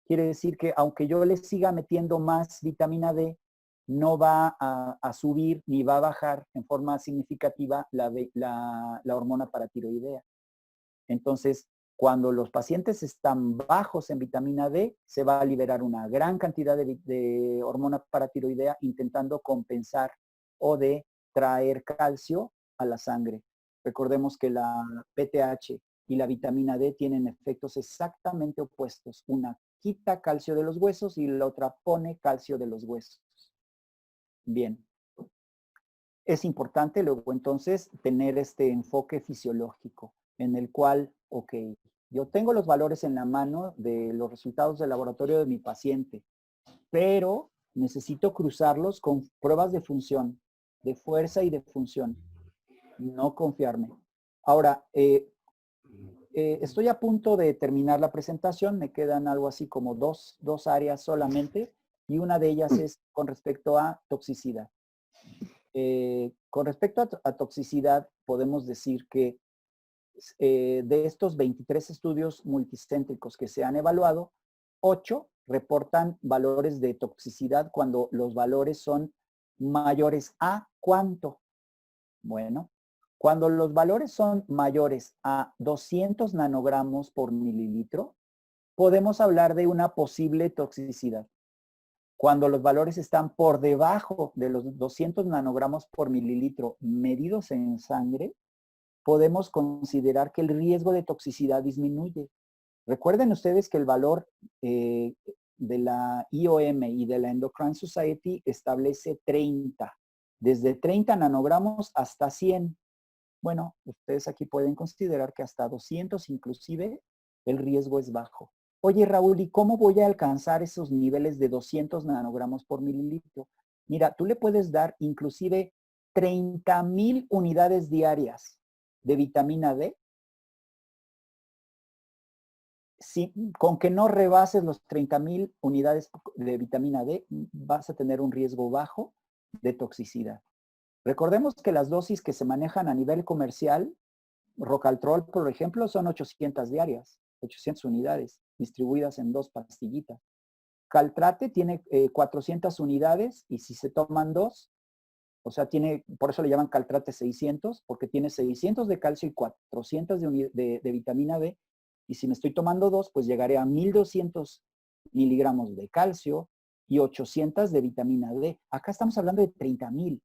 quiere decir que aunque yo le siga metiendo más vitamina D, no va a subir ni va a bajar en forma significativa la hormona paratiroidea. Entonces, cuando los pacientes están bajos en vitamina D, se va a liberar una gran cantidad de hormona paratiroidea intentando compensar o de traer calcio a la sangre. Recordemos que la PTH y la vitamina D tienen efectos exactamente opuestos. Una quita calcio de los huesos y la otra pone calcio de los huesos. Bien. Es importante luego entonces tener este enfoque fisiológico en el cual, ok, yo tengo los valores en la mano de los resultados del laboratorio de mi paciente, pero necesito cruzarlos con pruebas de función, de fuerza y de función. No confiarme. Ahora, estoy a punto de terminar la presentación. Me quedan algo así como dos áreas solamente y una de ellas es con respecto a toxicidad. Con respecto a toxicidad, podemos decir que de estos 23 estudios multicéntricos que se han evaluado, 8 reportan valores de toxicidad cuando los valores son mayores a ¿cuánto? Bueno, cuando los valores son mayores a 200 nanogramos por mililitro, podemos hablar de una posible toxicidad. Cuando los valores están por debajo de los 200 nanogramos por mililitro medidos en sangre, podemos considerar que el riesgo de toxicidad disminuye. Recuerden ustedes que el valor de la IOM y de la Endocrine Society establece 30, desde 30 nanogramos hasta 100. Bueno, ustedes aquí pueden considerar que hasta 200 inclusive el riesgo es bajo. Oye, Raúl, ¿y cómo voy a alcanzar esos niveles de 200 nanogramos por mililitro? Mira, tú le puedes dar inclusive 30,000 unidades diarias de vitamina D. Si, con que no rebases los 30,000 unidades de vitamina D, vas a tener un riesgo bajo de toxicidad. Recordemos que las dosis que se manejan a nivel comercial, Rocaltrol, por ejemplo, son 800 diarias, 800 unidades, distribuidas en 2 pastillitas. Caltrate tiene 400 unidades y si se toman 2, o sea, tiene, por eso le llaman Caltrate 600, porque tiene 600 de calcio y 400 de vitamina D. Y si me estoy tomando 2, pues llegaré a 1200 miligramos de calcio y 800 de vitamina D. Acá estamos hablando de 30,000.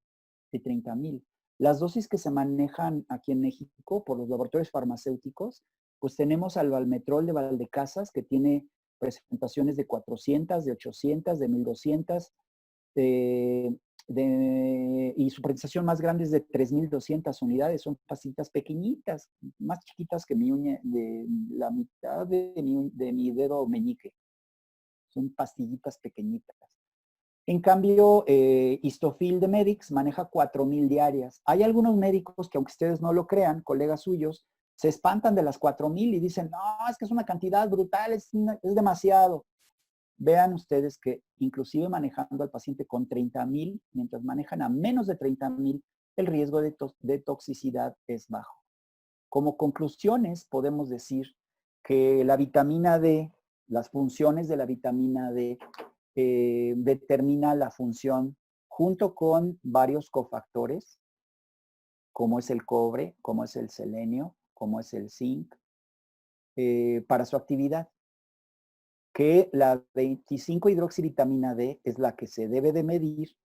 Las dosis que se manejan aquí en México por los laboratorios farmacéuticos, pues tenemos al Valmetrol de Valdecasas, que tiene presentaciones de 400, de 800, de 1200, y su presentación más grande es de 3,200 unidades. Son pastillitas pequeñitas, más chiquitas que mi uña, de la mitad de mi dedo meñique. Son pastillitas pequeñitas. En cambio, Histofil de Medix maneja 4,000 diarias. Hay algunos médicos que, aunque ustedes no lo crean, colegas suyos, se espantan de las 4,000 y dicen, no, es que es una cantidad brutal, es demasiado. Vean ustedes que inclusive manejando al paciente con 30,000, mientras manejan a menos de 30,000, el riesgo de toxicidad es bajo. Como conclusiones, podemos decir que la vitamina D, las funciones de la vitamina D, determina la función junto con varios cofactores, como es el cobre, como es el selenio, como es el zinc, para su actividad. Que la 25-hidroxivitamina D es la que se debe de medir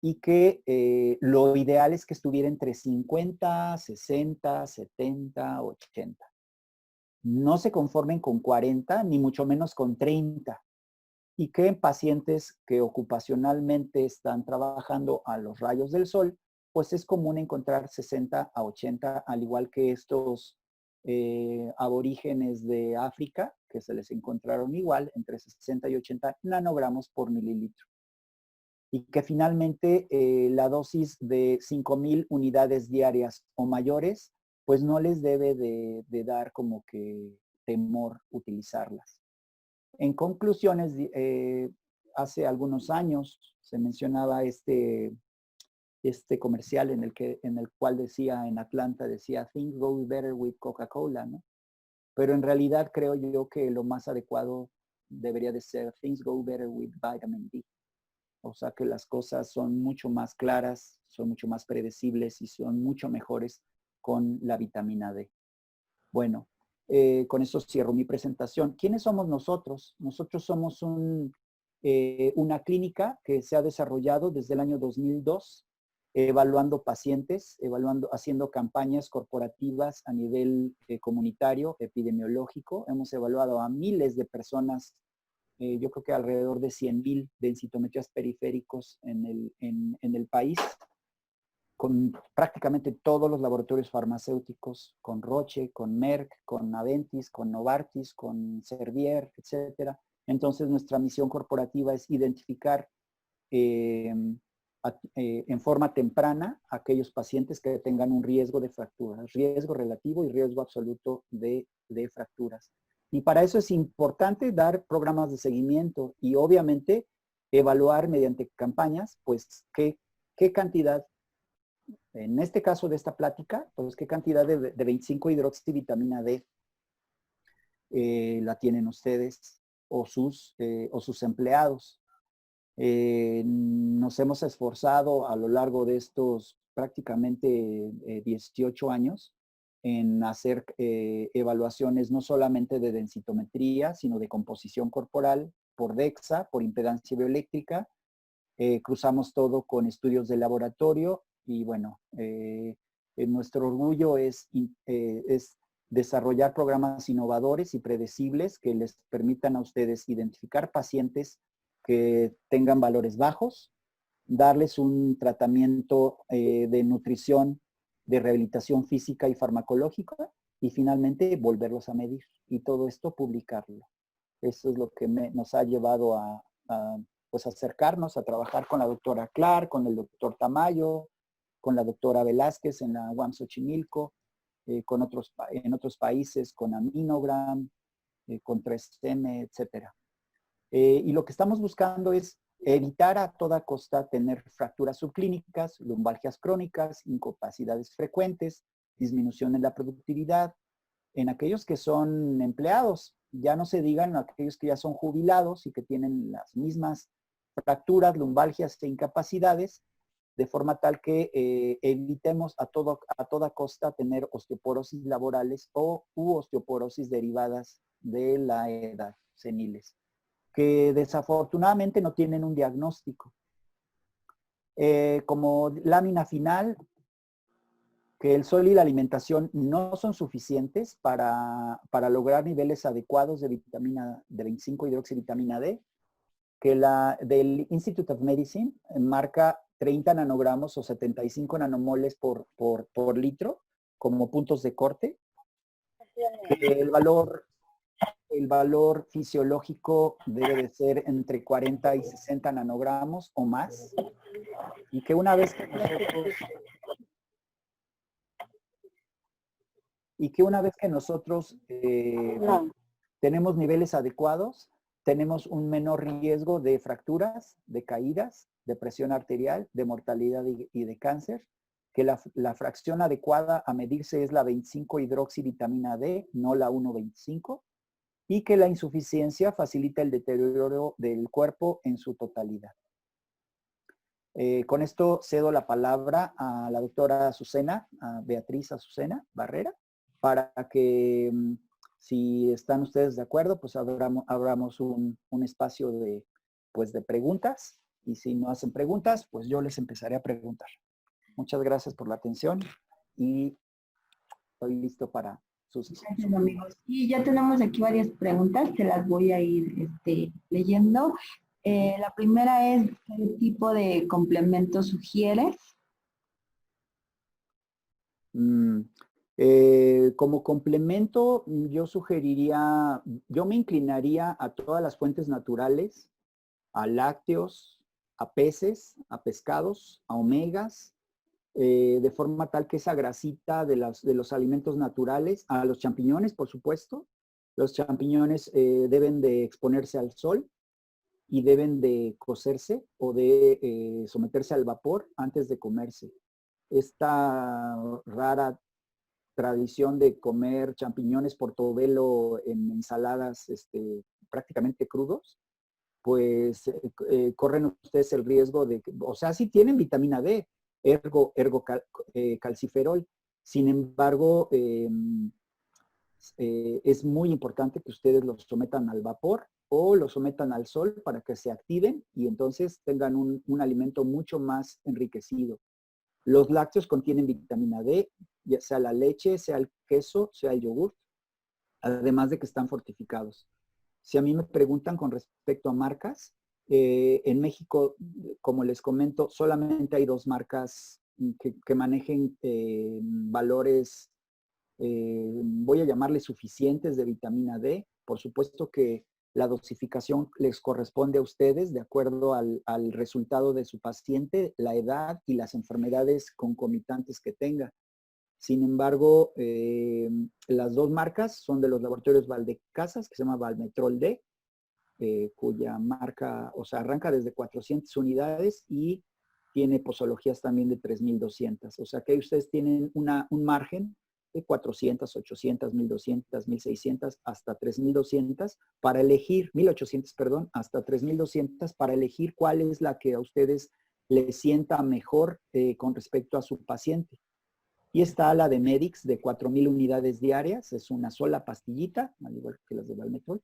y que lo ideal es que estuviera entre 50, 60, 70, 80. No se conformen con 40, ni mucho menos con 30. Y que en pacientes que ocupacionalmente están trabajando a los rayos del sol, pues es común encontrar 60 a 80, al igual que estos aborígenes de África, que se les encontraron igual, entre 60 y 80 nanogramos por mililitro. Y que finalmente la dosis de 5,000 unidades diarias o mayores, pues no les debe de dar como que temor utilizarlas. En conclusiones, hace algunos años se mencionaba este comercial en el cual decía, en Atlanta, decía, things go better with Coca-Cola, ¿no? Pero en realidad creo yo que lo más adecuado debería de ser, things go better with vitamin D. O sea que las cosas son mucho más claras, son mucho más predecibles y son mucho mejores con la vitamina D. Bueno, con eso cierro mi presentación. ¿Quiénes somos nosotros? Nosotros somos una clínica que se ha desarrollado desde el año 2002, evaluando pacientes, haciendo campañas corporativas a nivel comunitario, epidemiológico. Hemos evaluado a miles de personas, yo creo que alrededor de 100,000 densitometrías periféricos en el país, con prácticamente todos los laboratorios farmacéuticos, con Roche, con Merck, con Aventis, con Novartis, con Servier, etcétera. Entonces, nuestra misión corporativa es identificar en forma temprana aquellos pacientes que tengan un riesgo de fracturas, riesgo relativo y riesgo absoluto de fracturas. Y para eso es importante dar programas de seguimiento y obviamente evaluar mediante campañas, pues, qué cantidad, en este caso de esta plática, pues qué cantidad de 25-hidroxivitamina D la tienen ustedes, o sus empleados. Nos hemos esforzado a lo largo de estos prácticamente 18 años en hacer evaluaciones no solamente de densitometría, sino de composición corporal por DEXA, por impedancia bioeléctrica. Cruzamos todo con estudios de laboratorio y bueno, nuestro orgullo es desarrollar programas innovadores y predecibles que les permitan a ustedes identificar pacientes que tengan valores bajos, darles un tratamiento de nutrición, de rehabilitación física y farmacológica y finalmente volverlos a medir y todo esto publicarlo. Eso es lo que nos ha llevado a pues acercarnos a trabajar con la doctora Clark, con el doctor Tamayo, con la doctora Velázquez en la UAM Xochimilco, en otros países con Aminogram, con 3M, etcétera. Y lo que estamos buscando es evitar a toda costa tener fracturas subclínicas, lumbalgias crónicas, incapacidades frecuentes, disminución en la productividad, en aquellos que son empleados. Ya no se digan aquellos que ya son jubilados y que tienen las mismas fracturas, lumbalgias e incapacidades, de forma tal que evitemos a toda costa tener osteoporosis laborales u osteoporosis derivadas de la edad, seniles, que desafortunadamente no tienen un diagnóstico. Como lámina final, que el sol y la alimentación no son suficientes para lograr niveles adecuados de vitamina de 25-hidroxivitamina D, que la del Institute of Medicine marca 30 nanogramos o 75 nanomoles por litro como puntos de corte. El valor fisiológico debe de ser entre 40 y 60 nanogramos o más. Y que una vez que nosotros tenemos niveles adecuados, tenemos un menor riesgo de fracturas, de caídas, de presión arterial, de mortalidad y de cáncer, que la fracción adecuada a medirse es la 25-hidroxivitamina D, no la 1,25, y que la insuficiencia facilita el deterioro del cuerpo en su totalidad. Con esto cedo la palabra a la doctora Azucena, a Beatriz Azucena Barrera, para que, si están ustedes de acuerdo, pues abramos un espacio de preguntas, y si no hacen preguntas, pues yo les empezaré a preguntar. Muchas gracias por la atención y estoy listo para sus... Gracias, amigos. Y ya tenemos aquí varias preguntas, te las voy a ir leyendo. La primera es, ¿qué tipo de complemento sugieres? Como complemento, yo me inclinaría a todas las fuentes naturales, a lácteos, a peces, a pescados, a omegas, de forma tal que esa grasita de los alimentos naturales, a los champiñones, por supuesto. Los champiñones deben de exponerse al sol y deben de cocerse o de someterse al vapor antes de comerse. Esta rara tradición de comer champiñones portobello en ensaladas prácticamente crudos, pues corren ustedes el riesgo de que, o sea, sí tienen vitamina D, calciferol. Sin embargo, es muy importante que ustedes los sometan al vapor o los sometan al sol para que se activen y entonces tengan un alimento mucho más enriquecido. Los lácteos contienen vitamina D, ya sea la leche, sea el queso, sea el yogur, además de que están fortificados. Si a mí me preguntan con respecto a marcas, en México, como les comento, solamente hay 2 marcas que manejen valores, voy a llamarles suficientes de vitamina D. Por supuesto que la dosificación les corresponde a ustedes de acuerdo al resultado de su paciente, la edad y las enfermedades concomitantes que tenga. Sin embargo, las 2 marcas son de los laboratorios Valdecasas, que se llama Valmetrol D, cuya marca, o sea, arranca desde 400 unidades y tiene posologías también de 3,200. O sea que ustedes tienen un margen de 400, 800, 1200, 1600 hasta 3200 para elegir, 1800, perdón, hasta 3200 para elegir cuál es la que a ustedes les sienta mejor con respecto a su paciente. Y está la de Medix de 4000 unidades diarias, es una sola pastillita, al igual que las de Valmetrol,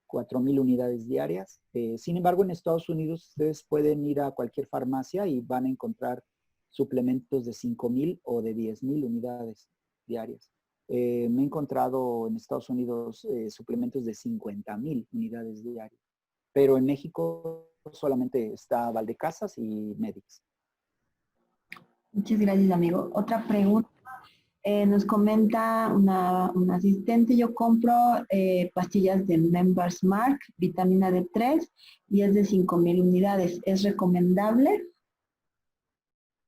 4000 unidades diarias. Sin embargo, en Estados Unidos ustedes pueden ir a cualquier farmacia y van a encontrar suplementos de 5000 o de 10000 unidades diarias. Me he encontrado en Estados Unidos suplementos de 50000 unidades diarias, pero en México solamente está Valdecasas y Medix. Muchas gracias, amigo. Otra pregunta. Nos comenta una asistente, yo compro pastillas de Members Mark, vitamina D3, y es de 5000 unidades. ¿Es recomendable?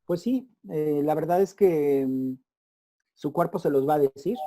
Pues sí, la verdad es que su cuerpo se los va a decir.